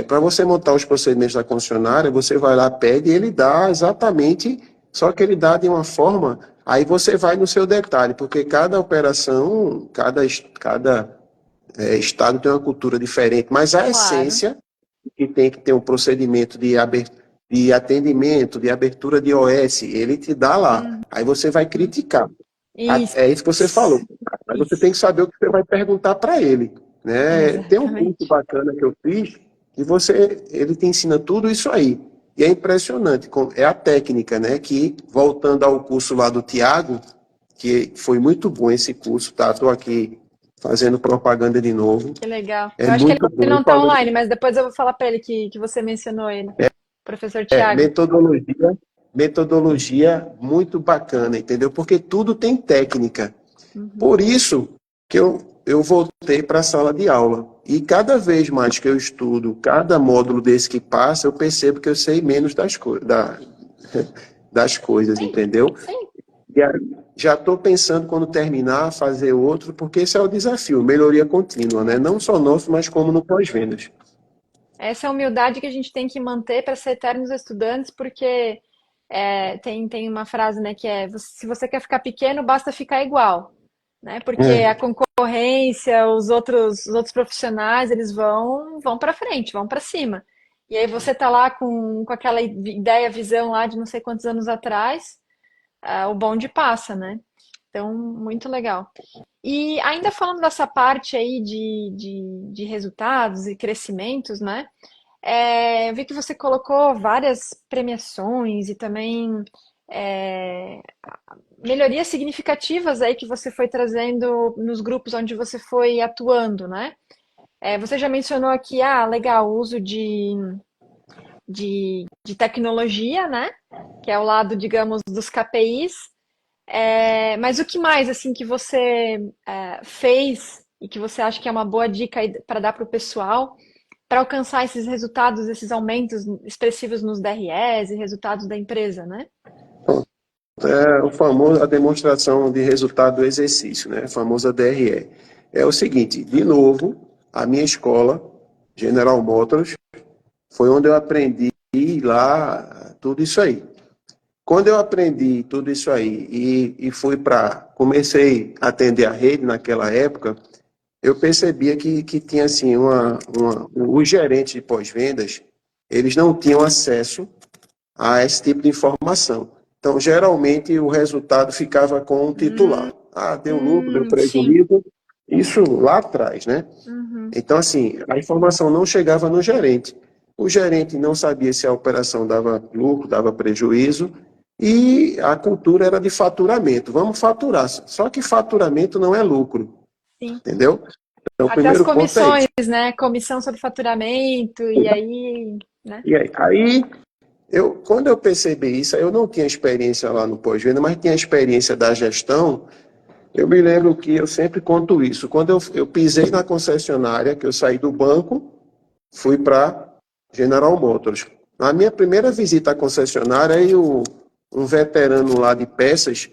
Para você montar os procedimentos da concessionária, você vai lá, pede e ele dá exatamente, só que ele dá de uma forma, aí você vai no seu detalhe, porque cada operação, cada estado tem uma cultura diferente, mas a Claro. essência, que tem que ter um procedimento de atendimento, de abertura de OS, ele te dá lá. Uhum. Aí você vai criticar. Isso. É isso que você falou. Aí você Isso. tem que saber o que você vai perguntar para ele. Né? Tem um curso Exatamente. bacana que eu fiz, E ele te ensina tudo isso aí. E é impressionante, é a técnica, né? Que, voltando ao curso lá do Tiago, que foi muito bom esse curso, tá? Estou aqui fazendo propaganda de novo. Que legal. É Eu acho que ele muito bom. não está online, mas depois eu vou falar para ele que você mencionou ele, professor Tiago. Metodologia muito bacana, entendeu? Porque tudo tem técnica. Uhum. Por isso que eu voltei para a sala de aula. E cada vez mais que eu estudo, cada módulo desse que passa, eu percebo que eu sei menos das coisas, Sim, entendeu? sim. E aí, já estou pensando quando terminar, fazer outro, porque esse é o desafio, melhoria contínua, né? Não só nosso, mas como no pós-vendas. Essa é a humildade que a gente tem que manter para ser eternos estudantes, porque tem uma frase, né, que é: se você quer ficar pequeno, basta ficar igual, né? Porque a É, concorrência, os outros profissionais, eles vão para frente, vão para cima. E aí você tá lá com aquela ideia, visão lá de não sei quantos anos atrás, o bonde passa, né? Então, muito legal. E ainda falando dessa parte aí de resultados e crescimentos, né? Eu vi que você colocou várias premiações e também é, melhorias significativas aí que você foi trazendo nos grupos onde você foi atuando, né? Você já mencionou aqui, legal, o uso de tecnologia, né? Que é o lado, digamos, dos KPIs. Mas o que mais, assim, que você fez e que você acha que é uma boa dica para dar para o pessoal para alcançar esses resultados, esses aumentos expressivos nos DREs e resultados da empresa, né? é o famoso, a demonstração de resultado do exercício, né? A famosa DRE. É o seguinte, de novo, a minha escola, General Motors, foi onde eu aprendi lá tudo isso aí. Quando eu aprendi tudo isso aí e comecei a atender a rede naquela época, eu percebia que tinha assim, os gerentes de pós-vendas, eles não tinham acesso a esse tipo de informação. Então, geralmente, o resultado ficava com o titular. Deu lucro, deu Sim. prejuízo, isso lá atrás, né? Uhum. Então, assim, a informação não chegava no gerente. O gerente não sabia se a operação dava lucro, dava prejuízo, e a cultura era de faturamento. Vamos faturar. Só que faturamento não é lucro, Sim. entendeu? Então, o Até as primeiro ponto é comissões, esse. né? Comissão sobre faturamento, e aí, né? E aí quando eu percebi isso, eu não tinha experiência lá no pós-venda, mas tinha experiência da gestão. Eu me lembro que eu sempre conto isso. Quando eu pisei na concessionária, que eu saí do banco, fui para General Motors. Na minha primeira visita à concessionária, aí um veterano lá de peças,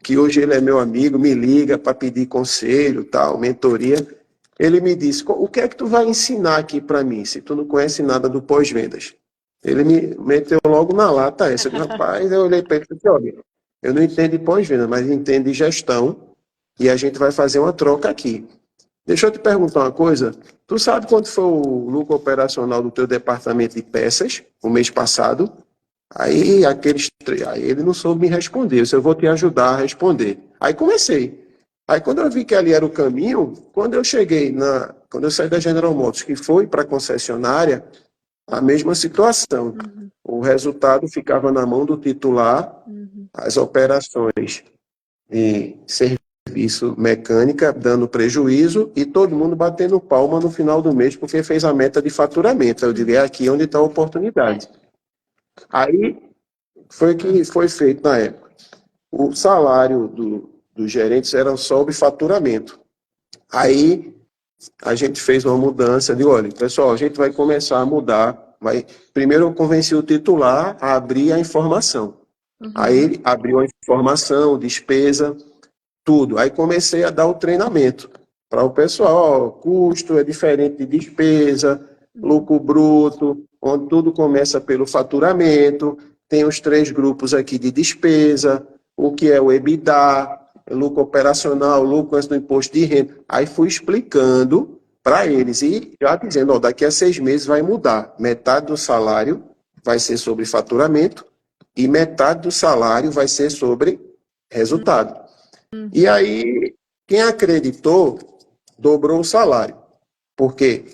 que hoje ele é meu amigo, me liga para pedir conselho, tal, mentoria. Ele me disse: o que é que tu vai ensinar aqui para mim, se tu não conhece nada do pós-vendas? Ele me meteu logo na lata essa. Rapaz, eu olhei para ele e disse: olha, eu não entendo de pós-venda, mas entendo de gestão e a gente vai fazer uma troca aqui. Deixa eu te perguntar uma coisa. Tu sabe quanto foi o lucro operacional do teu departamento de peças o mês passado? Aí ele não soube me responder. Eu vou te ajudar a responder. Aí comecei. Aí quando eu vi que ali era o caminho, quando eu saí da General Motors, que foi para a concessionária, a mesma situação. Uhum. O resultado ficava na mão do titular, Uhum. as operações de serviço mecânica dando prejuízo e todo mundo batendo palma no final do mês porque fez a meta de faturamento. Eu diria: aqui onde está a É. oportunidade. Aí foi que foi feito na época. O salário dos gerentes era sobre faturamento. Aí a gente fez uma mudança de: olha, pessoal, a gente vai começar a mudar. Primeiro eu convenci o titular a abrir a informação. Aí Uhum. ele abriu a informação, despesa, tudo. Aí comecei a dar o treinamento para o pessoal: ó, custo é diferente de despesa, Uhum. lucro bruto, onde tudo começa pelo faturamento, tem os três grupos aqui de despesa, o que é o EBITDA, lucro operacional, lucro antes do imposto de renda. Aí fui explicando para eles e já dizendo: ó, daqui a 6 meses vai mudar. Metade do salário vai ser sobre faturamento e metade do salário vai ser sobre resultado. E Uhum. aí, quem acreditou, dobrou o salário. Por quê?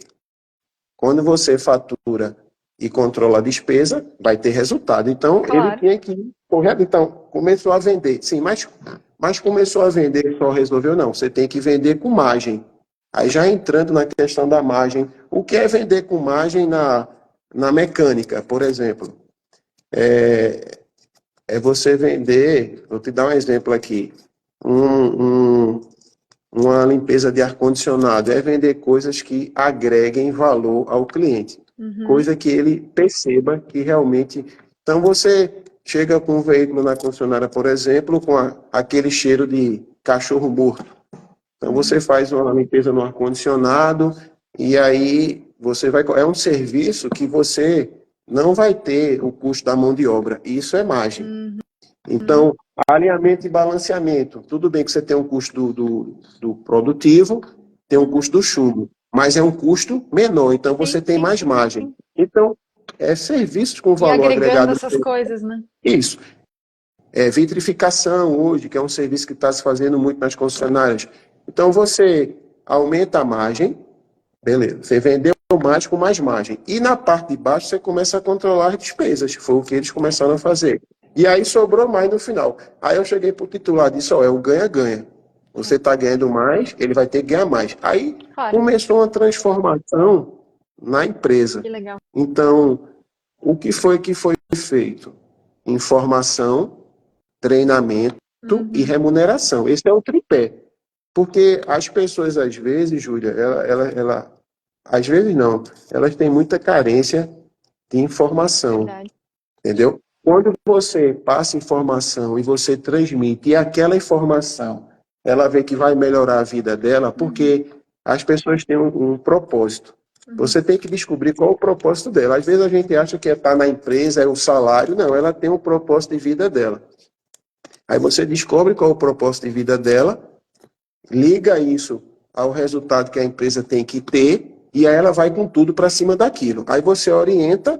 Quando você fatura e controla a despesa, vai ter resultado. Então, ele Claro. tinha que ir correto. Então, começou a vender. Sim, mas começou a vender, só resolveu? Não, você tem que vender com margem. Aí já entrando na questão da margem, o que é vender com margem na mecânica, por exemplo? É você vender, vou te dar um exemplo aqui, uma limpeza de ar-condicionado, é vender coisas que agreguem valor ao cliente, Uhum. coisa que ele perceba que realmente... Então você chega com um veículo na concessionária, por exemplo, com aquele cheiro de cachorro morto. Então você faz uma limpeza no ar-condicionado e aí você vai... É um serviço que você não vai ter o custo da mão de obra. Isso é margem. Uhum. Então, alinhamento e balanceamento. Tudo bem que você tem um custo do produtivo, tem um custo do chumbo, mas é um custo menor, então Sim, você tem sim, mais margem. Então, é serviços com e valor agregando agregado. essas coisas, né? Isso. É vitrificação hoje, que é um serviço que está se fazendo muito nas concessionárias. Então, você aumenta a margem, beleza. Você vendeu mais com mais margem. E na parte de baixo você começa a controlar as despesas. Foi o que eles começaram a fazer. E aí sobrou mais no final. Aí eu cheguei para o titular e disse, ó, é o ganha-ganha. Você está ganhando mais, ele vai ter que ganhar mais. Aí Claro, começou uma transformação na empresa. que legal. Então, o que foi feito? Informação, treinamento e Uhum. remuneração. Esse é o tripé. Porque as pessoas, às vezes, Júlia, às vezes não, elas têm muita carência de informação, Verdade. entendeu? Quando você passa informação e você transmite, e aquela informação, ela vê que vai melhorar a vida dela, Uhum. porque as pessoas têm um propósito. Uhum. Você tem que descobrir qual é o propósito dela. Às vezes a gente acha que é estar na empresa, é o salário. Não, ela tem um propósito de vida dela. Aí você descobre qual é o propósito de vida dela, liga isso ao resultado que a empresa tem que ter, e aí ela vai com tudo para cima daquilo. Aí você orienta,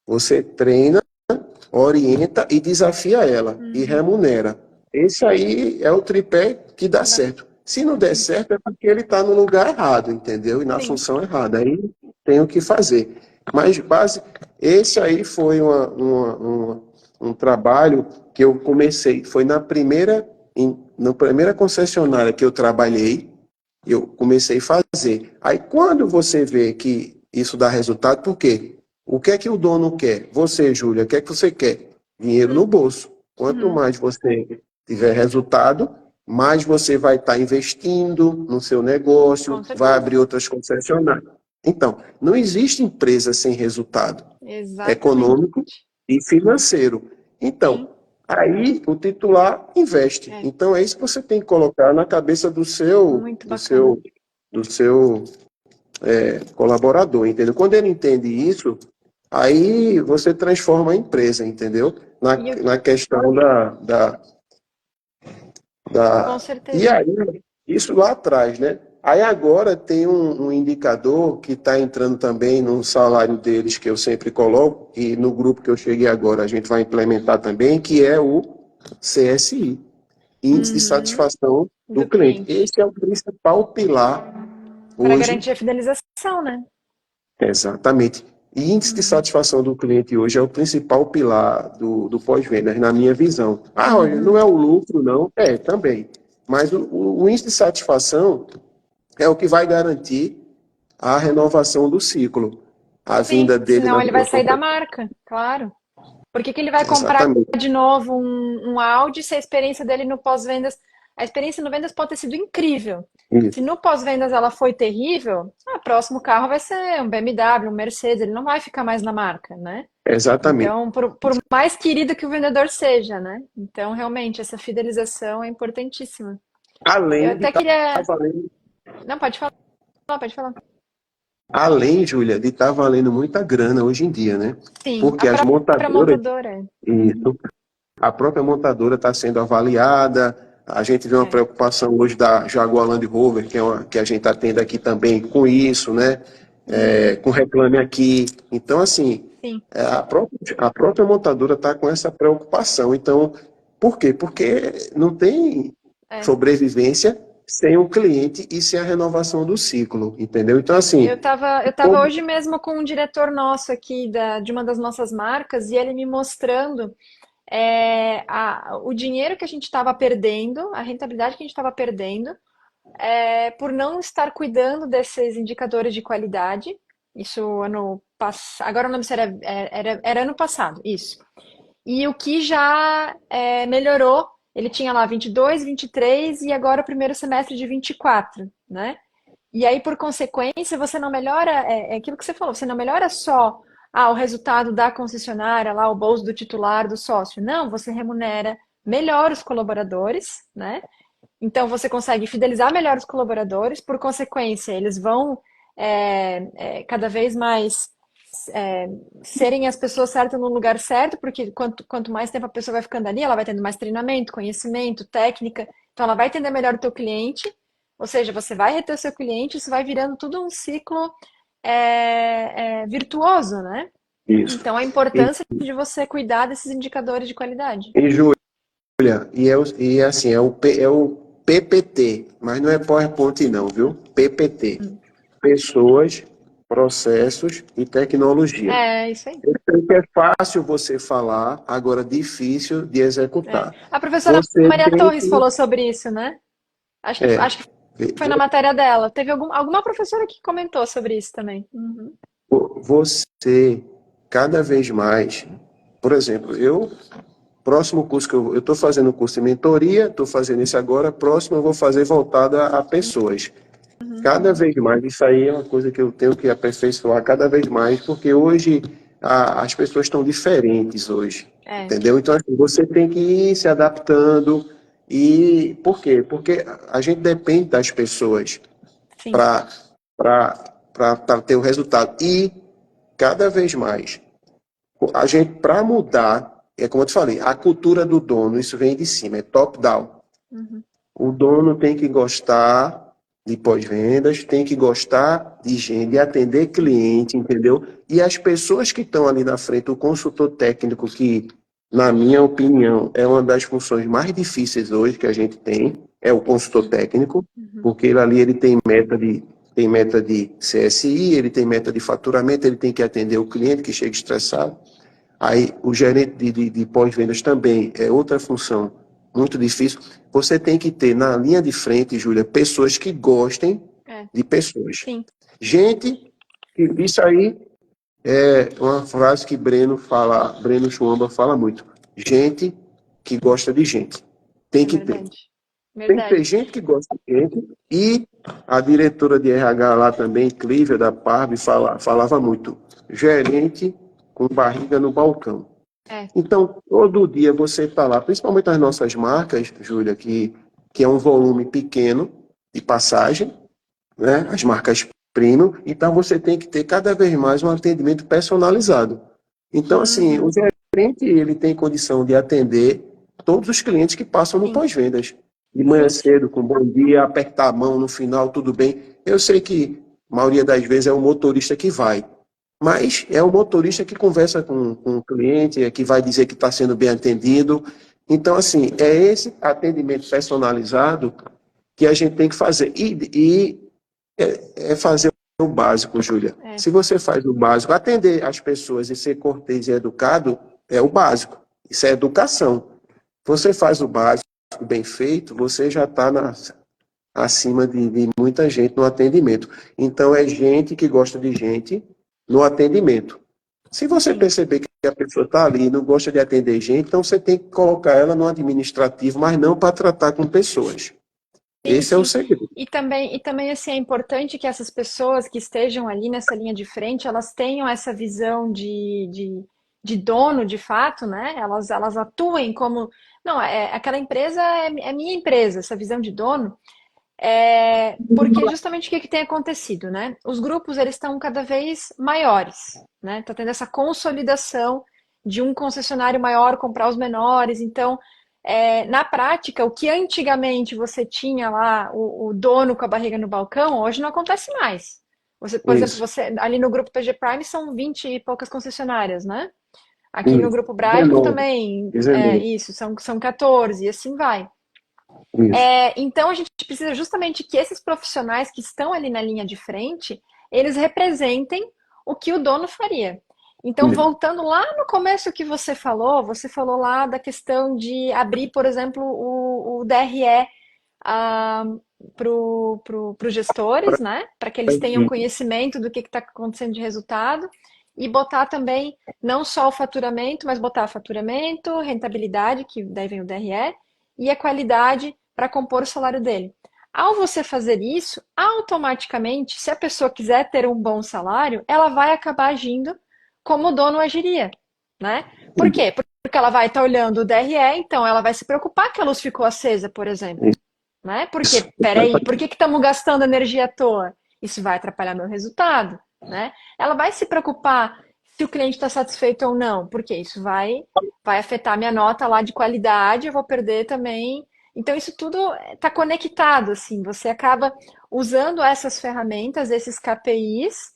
você treina, orienta e desafia ela, e Uhum. remunera. Esse aí é o tripé que dá certo. Se não der certo, é porque ele está no lugar errado, entendeu? E na Sim. função errada. Aí tem o que fazer. Mas esse aí foi um trabalho que eu comecei, foi na primeira concessionária que eu trabalhei, eu comecei a fazer. Aí quando você vê que isso dá resultado, por quê? O que é que o dono quer? Você, Júlia, o que é que você quer? Dinheiro no bolso. Quanto Uhum. mais você tiver resultado, mais você vai estar investindo no seu negócio, Com vai certeza. abrir outras concessionárias. Então, não existe empresa sem resultado Exatamente. econômico e financeiro. Sim. Então, aí o titular investe. É. Então, é isso que você tem que colocar na cabeça do seu, Muito do bacana. seu, do seu colaborador, entendeu? Quando ele entende isso, aí você transforma a empresa, entendeu? Na, E eu, na questão com E certeza. aí, isso lá atrás, né? Aí agora tem um indicador que está entrando também no salário deles, que eu sempre coloco, e no grupo que eu cheguei agora a gente vai implementar também, que é o CSI, Índice de Uhum. Satisfação do Do Cliente. cliente. Esse é o principal pilar Para hoje. garantir a fidelização, né? Exatamente. E índice de Uhum. satisfação do cliente hoje é o principal pilar do pós-vendas, na minha visão. Ah, Roger, não Uhum. é o lucro, não? É, também. Mas o índice de satisfação é o que vai garantir a renovação do ciclo, a Sim, vinda dele senão na ele vai sua sair da companhia. marca, claro. Por que que ele vai comprar Exatamente. de novo um Audi se a experiência dele no pós-vendas, a experiência no vendas pode ter sido incrível. Se Isso. no pós-vendas ela foi terrível, o próximo carro vai ser um BMW, um Mercedes, ele não vai ficar mais na marca, né? Exatamente. Então, por mais querido que o vendedor seja, né? Então, realmente, essa fidelização é importantíssima. Eu Além de até estar queria. valendo, Não, pode falar, pode falar. além, Júlia, de estar valendo muita grana hoje em dia, né? Sim, a Porque as própria montadoras, montadora. isso, a própria montadora está sendo avaliada. A gente vê uma É, preocupação hoje da Jaguar Land Rover, que a gente está tendo aqui também com isso, né? Com Reclame Aqui. Então, assim, sim, a própria montadora está com essa preocupação. Então, por quê? Porque não tem é, sobrevivência sem o cliente e sem a renovação do ciclo, entendeu? Então, assim, Eu tava hoje mesmo com um diretor nosso aqui de uma das nossas marcas e ele me mostrando o dinheiro que a gente estava perdendo, a rentabilidade que a gente estava perdendo, por não estar cuidando desses indicadores de qualidade. Isso ano passado, agora eu não lembro se era ano passado, isso. E o que já melhorou, ele tinha lá 22, 23 e agora o primeiro semestre de 24, né? E aí, por consequência, você não melhora, é aquilo que você falou, você não melhora só o resultado da concessionária, lá o bolso do titular, do sócio. Não, você remunera melhor os colaboradores, né? Então você consegue fidelizar melhor os colaboradores, por consequência, eles vão cada vez mais é, serem as pessoas certas no lugar certo, porque quanto mais tempo a pessoa vai ficando ali, ela vai tendo mais treinamento, conhecimento, técnica, então ela vai entender melhor o teu cliente, ou seja, você vai reter o seu cliente, isso vai virando tudo um ciclo virtuoso, né? isso. Então a E, importância de você cuidar desses indicadores de qualidade. e Júlia, e assim, é o PPT, mas não é PowerPoint não, viu? PPT. Pessoas, processos e tecnologia. É, isso aí. Eu sei que é fácil você falar, agora difícil de executar. A professora Você Maria tem Torres que. falou sobre isso, né? É, Acho que foi na matéria dela. Teve alguma professora que comentou sobre isso também. Uhum. você, cada vez mais. Por exemplo, próximo curso que eu estou fazendo o curso de mentoria, estou fazendo esse agora, próximo eu vou fazer voltado a pessoas. Cada vez mais, isso aí é uma coisa que eu tenho que aperfeiçoar cada vez mais, porque hoje as pessoas estão diferentes hoje, É, entendeu? Então, assim, você tem que ir se adaptando. E por quê? Porque a gente depende das pessoas sim, para ter o resultado. E cada vez mais, a gente, para mudar, é como eu te falei, a cultura do dono, isso vem de cima, é top-down. uhum, O dono tem que gostar de pós-vendas, tem que gostar de gente, de atender cliente, entendeu? E as pessoas que estão ali na frente, o consultor técnico, que, na minha opinião, é uma das funções mais difíceis hoje que a gente tem, é o consultor técnico, uhum, porque ele ali ele tem meta de CSI, ele tem meta de faturamento, ele tem que atender o cliente que chega estressado. Aí o gerente de pós-vendas também é outra função muito difícil. Você tem que ter na linha de frente, Júlia, pessoas que gostem é, de pessoas. sim, Gente, isso aí é uma frase que Breno Chuamba fala muito. Gente que gosta de gente. Tem é que ter. verdade. Tem que ter Verdade. gente que gosta de gente. E a diretora de RH lá também, Clívia da Parve, falava muito. Gerente com barriga no balcão. É, Então, todo dia você está lá, principalmente as nossas marcas, Júlia, que é um volume pequeno de passagem, né? As marcas premium, então você tem que ter cada vez mais um atendimento personalizado. Então, assim, o uhum, gerente, ele tem condição de atender todos os clientes que passam no sim, pós-vendas. De manhã sim, sim. cedo, com bom dia, apertar a mão no final, tudo bem. Eu sei que a maioria das vezes é o motorista que vai, mas é o motorista que conversa com o cliente, é que vai dizer que está sendo bem atendido. Então, assim, é esse atendimento personalizado que a gente tem que fazer. E é fazer o básico, Júlia. É, Se você faz o básico, atender as pessoas e ser cortês e educado é o básico. Isso é educação. Você faz o básico bem feito, você já está acima de muita gente no atendimento. Então, é gente que gosta de gente no atendimento. Se você sim. perceber que a pessoa está ali e não gosta de atender gente, então você tem que colocar ela no administrativo, mas não para tratar com pessoas. Sim, Esse é o sim. segredo. E também assim, é importante que essas pessoas que estejam ali nessa linha de frente, elas tenham essa visão de dono de fato, né? Elas atuem como. Não, aquela empresa é minha empresa, essa visão de dono. Porque justamente o que tem acontecido, né? Os grupos eles estão cada vez maiores, né? Tá tendo essa consolidação de um concessionário maior comprar os menores. Então, na prática, o que antigamente você tinha lá o dono com a barriga no balcão, hoje não acontece mais. Você, por exemplo, Isso, você ali no grupo PG Prime são 20 e poucas concessionárias, né? Aqui no isso. grupo Brasco 19, também é 19. isso, são 14 e assim vai. Isso. Então a gente precisa justamente que esses profissionais que estão ali na linha de frente, eles representem o que o dono faria. Então, voltando lá no começo que você falou lá da questão de abrir, por exemplo, o DRE para os gestores, né? Para que eles tenham conhecimento do que está acontecendo de resultado e botar também não só o faturamento, mas botar faturamento, rentabilidade, que daí vem o DRE, e a qualidade para compor o salário dele. Ao você fazer isso, automaticamente, se a pessoa quiser ter um bom salário, ela vai acabar agindo como o dono agiria, né? Por quê? Porque ela vai estar olhando o DRE, então ela vai se preocupar que a luz ficou acesa, por exemplo, né? Porque, peraí, por que estamos gastando energia à toa? Isso vai atrapalhar meu resultado, né? Ela vai se preocupar se o cliente está satisfeito ou não, porque isso vai afetar minha nota lá de qualidade, eu vou perder também. Então, isso tudo está conectado, assim, você acaba usando essas ferramentas, esses KPIs,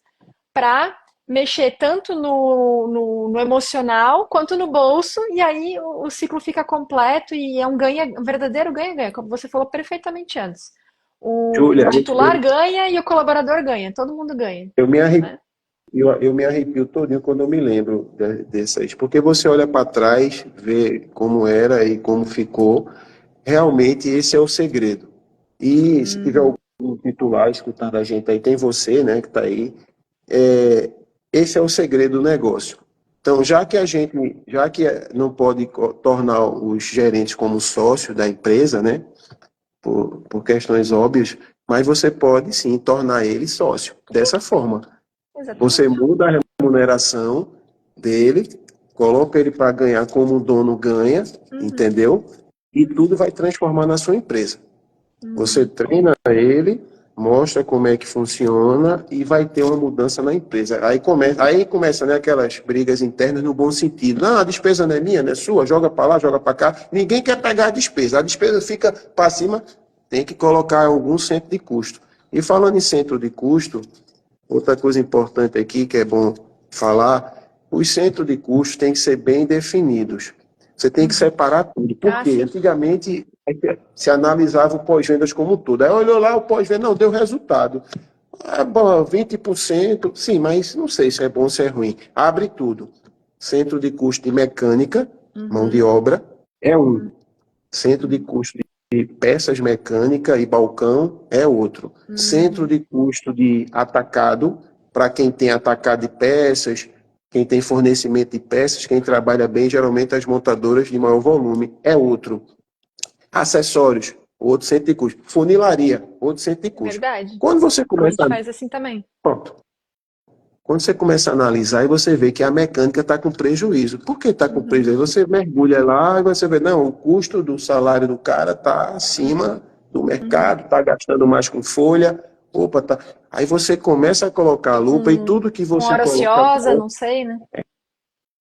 para mexer tanto no emocional quanto no bolso, e aí o ciclo fica completo e é um verdadeiro ganha-ganha, como você falou perfeitamente antes. O Júlia, titular ganha e o colaborador ganha, todo mundo ganha, eu me arrepio, né? eu me arrepio todinho quando eu me lembro dessas, porque você olha para trás, vê como era e como ficou, realmente esse é o segredo. E se tiver Uhum. algum titular escutando a gente aí, tem você, né, que está aí, é, esse é o segredo do negócio. Então, já que não pode tornar os gerentes como sócios da empresa, né, por questões óbvias, mas você pode sim tornar ele sócio dessa forma. Você Exatamente. muda a remuneração dele, coloca ele para ganhar como o dono ganha, Uhum. entendeu? E tudo vai transformar na sua empresa. Você Uhum. treina ele, mostra como é que funciona e vai ter uma mudança na empresa. Aí começa, né, aquelas brigas internas no bom sentido. Não, a despesa não é minha, não é sua, joga para lá, joga para cá. Ninguém quer pegar a despesa fica para cima, tem que colocar algum centro de custo. E falando em centro de custo, outra coisa importante aqui que é bom falar, os centros de custo têm que ser bem definidos. Você tem que Uhum. separar tudo. Por Ah, quê? sim. Antigamente se analisava o pós-vendas como um todo. Aí olhou lá o pós-venda, não, deu resultado. É bom, 20%, sim, mas não sei se é bom ou se é ruim. Abre tudo. Centro de custo de mecânica, mão de Uhum. obra, é um. Uhum. Centro de custo de peças mecânicas e balcão é outro. Centro Uhum. de custo de atacado, para quem tem atacado de peças, quem tem fornecimento de peças, quem trabalha bem, geralmente as montadoras de maior volume, é outro. Acessórios, outro centro de custo. Funilaria, outro centro de custo. Verdade. Quando você A começa gente a... faz assim também. Pronto. Quando você começa a analisar, e você vê que a mecânica está com prejuízo. Por que está com Uhum. prejuízo? Você mergulha lá e você vê, não, o custo do salário do cara está acima do Uhum. mercado, está gastando mais com folha. Opa, tá. Aí você começa a colocar a lupa e tudo que Com você hora coloca ociosa, não sei, né?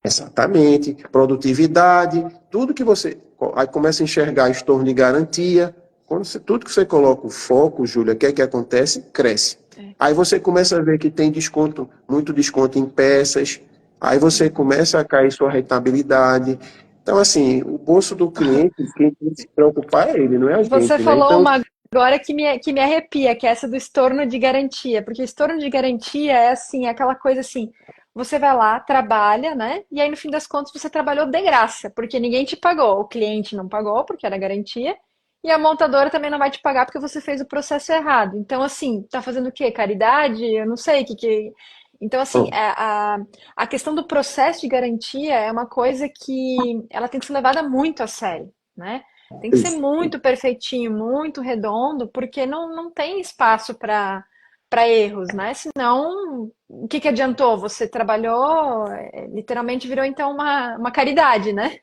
exatamente, produtividade, tudo que você. Aí começa a enxergar estorno de garantia. Tudo que você coloca o foco, Júlia, o que é que acontece? Cresce. É. Aí você começa a ver que tem desconto, muito desconto em peças. Aí você Uhum. começa a cair sua rentabilidade. Então, assim, o bolso do cliente, quem tem que se preocupar é ele, não é a Você gente, né? falou Então, uma agora que me arrepia, que é essa do estorno de garantia, porque estorno de garantia é assim, é aquela coisa assim, você vai lá, trabalha, né? E aí no fim das contas você trabalhou de graça, porque ninguém te pagou, o cliente não pagou porque era garantia, e a montadora também não vai te pagar porque você fez o processo errado. Então assim, tá fazendo o quê? Caridade? Eu não sei o que. Então assim, pronto. a questão do processo de garantia é uma coisa que ela tem que ser levada muito a sério, né? Tem que ser Isso. muito perfeitinho, muito redondo, porque não tem espaço para erros, né? Senão, o que adiantou? Você trabalhou, literalmente virou então uma caridade, né?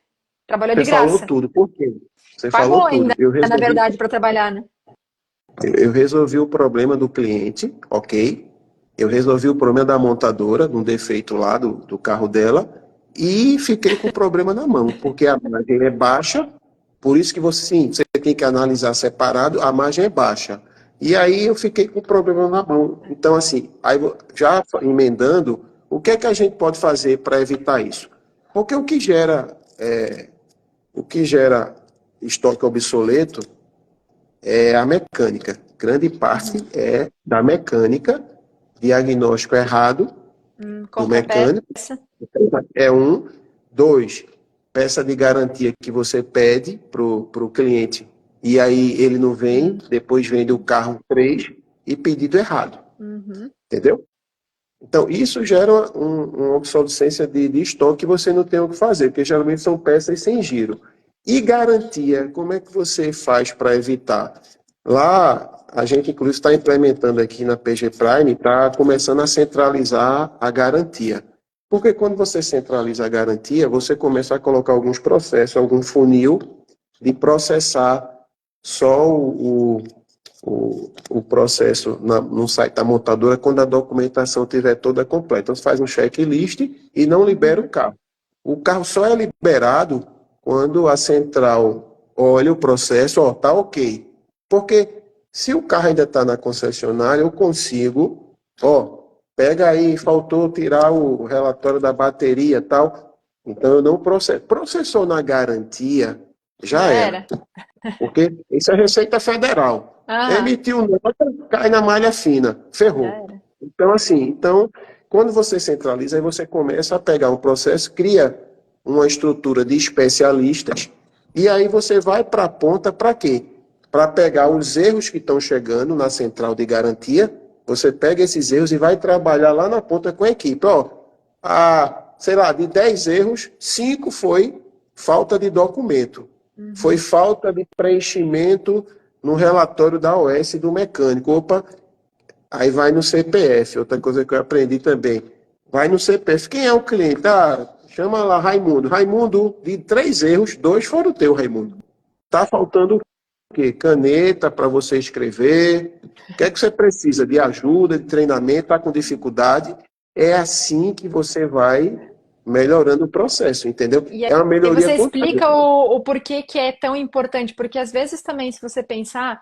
Trabalhou de Você falou graça. tudo. Por quê? Você falou Pagou ainda, tudo. na verdade, para trabalhar, né? Eu resolvi o problema do cliente, ok? Eu resolvi o problema da montadora, de um defeito lá do carro dela, e fiquei com o problema na mão, porque a margem é baixa, por isso que você, sim, você tem que analisar separado, a margem é baixa. E aí eu fiquei com o problema na mão. Então, assim, aí já emendando, o que é que a gente pode fazer para evitar isso? Porque o que gera estoque obsoleto é a mecânica. Grande parte é da mecânica, diagnóstico errado do Compra mecânico, peça. é um. Dois, peça de garantia que você pede para o cliente, e aí ele não vem, depois vende o carro 3 e pedido errado. Uhum. Entendeu? Então, isso gera uma obsolescência de estoque que você não tem o que fazer, porque geralmente são peças sem giro. E garantia, como é que você faz para evitar? Lá, a gente inclusive está implementando aqui na PG Prime, está começando a centralizar a garantia. Porque quando você centraliza a garantia, você começa a colocar alguns processos, algum funil de processar só o processo no site da montadora quando a documentação estiver toda completa. Então, você faz um checklist e não libera o carro. O carro só é liberado quando a central olha o processo, ó, tá ok. Porque se o carro ainda está na concessionária, eu consigo, ó, pega aí, faltou tirar o relatório da bateria e tal. Então, eu não processo. Processou na garantia, já Já era. era. Porque isso é Receita Federal. Aham, Emitiu nota, cai na malha fina, já ferrou. era. Então, assim, quando você centraliza, aí você começa a pegar um processo, cria uma estrutura de especialistas, e aí você vai para a ponta para quê? Para pegar os erros que estão chegando na central de garantia, você pega esses erros e vai trabalhar lá na ponta com a equipe. Ó, sei lá, de 10 erros, 5 foi falta de documento. Foi falta de preenchimento no relatório da OS do mecânico. Opa, aí vai no CPF, outra coisa que eu aprendi também. Vai no CPF. Quem é o cliente? Ah, chama lá Raimundo. Raimundo, de 3 erros, 2 foram teu, Raimundo. Tá faltando o quê? Caneta para você escrever. O que é que você precisa? De ajuda, de treinamento, está com dificuldade. É assim que você vai melhorando o processo, entendeu? E É uma aí melhoria você contínua. explica o porquê que é tão importante, porque às vezes também, se você pensar,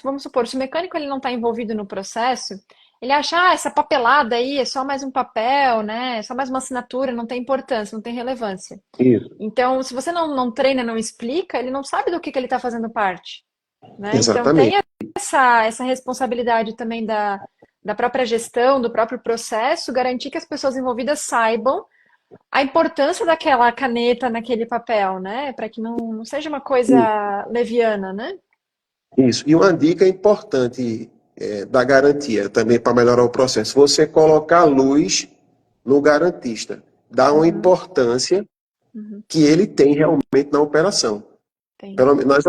vamos supor, se o mecânico ele não está envolvido no processo, ele acha, essa papelada aí é só mais um papel, né? É só mais uma assinatura, não tem importância, não tem relevância. Isso, Então, se você não treina, não explica, ele não sabe do que ele está fazendo parte, né? Então, exatamente. tem essa responsabilidade também da própria gestão, do próprio processo, garantir que as pessoas envolvidas saibam a importância daquela caneta naquele papel, né? Para que não seja uma coisa leviana, né? Isso. E uma dica importante da garantia, também para melhorar o processo, você colocar luz no garantista. Dá uma Uhum, importância uhum, que ele tem realmente na operação. tem. Pelo menos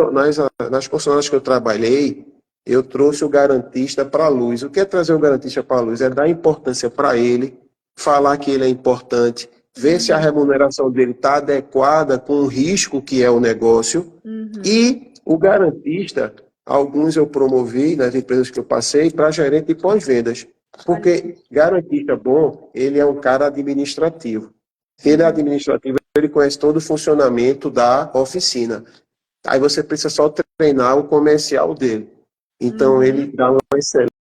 nas concessionárias que eu trabalhei, eu trouxe o garantista para a luz. O que é trazer o garantista para a luz? É dar importância para ele, falar que ele é importante, ver se a Uhum, remuneração dele está adequada com o risco que é o negócio. uhum. E o garantista, alguns eu promovi nas empresas que eu passei para gerente de pós-vendas. Olha só. Porque garantista bom, ele é um cara administrativo. Se ele é Uhum, administrativo, ele conhece todo o funcionamento da oficina. Aí você precisa só treinar o comercial dele. Então, ele uhum. dá uma excelente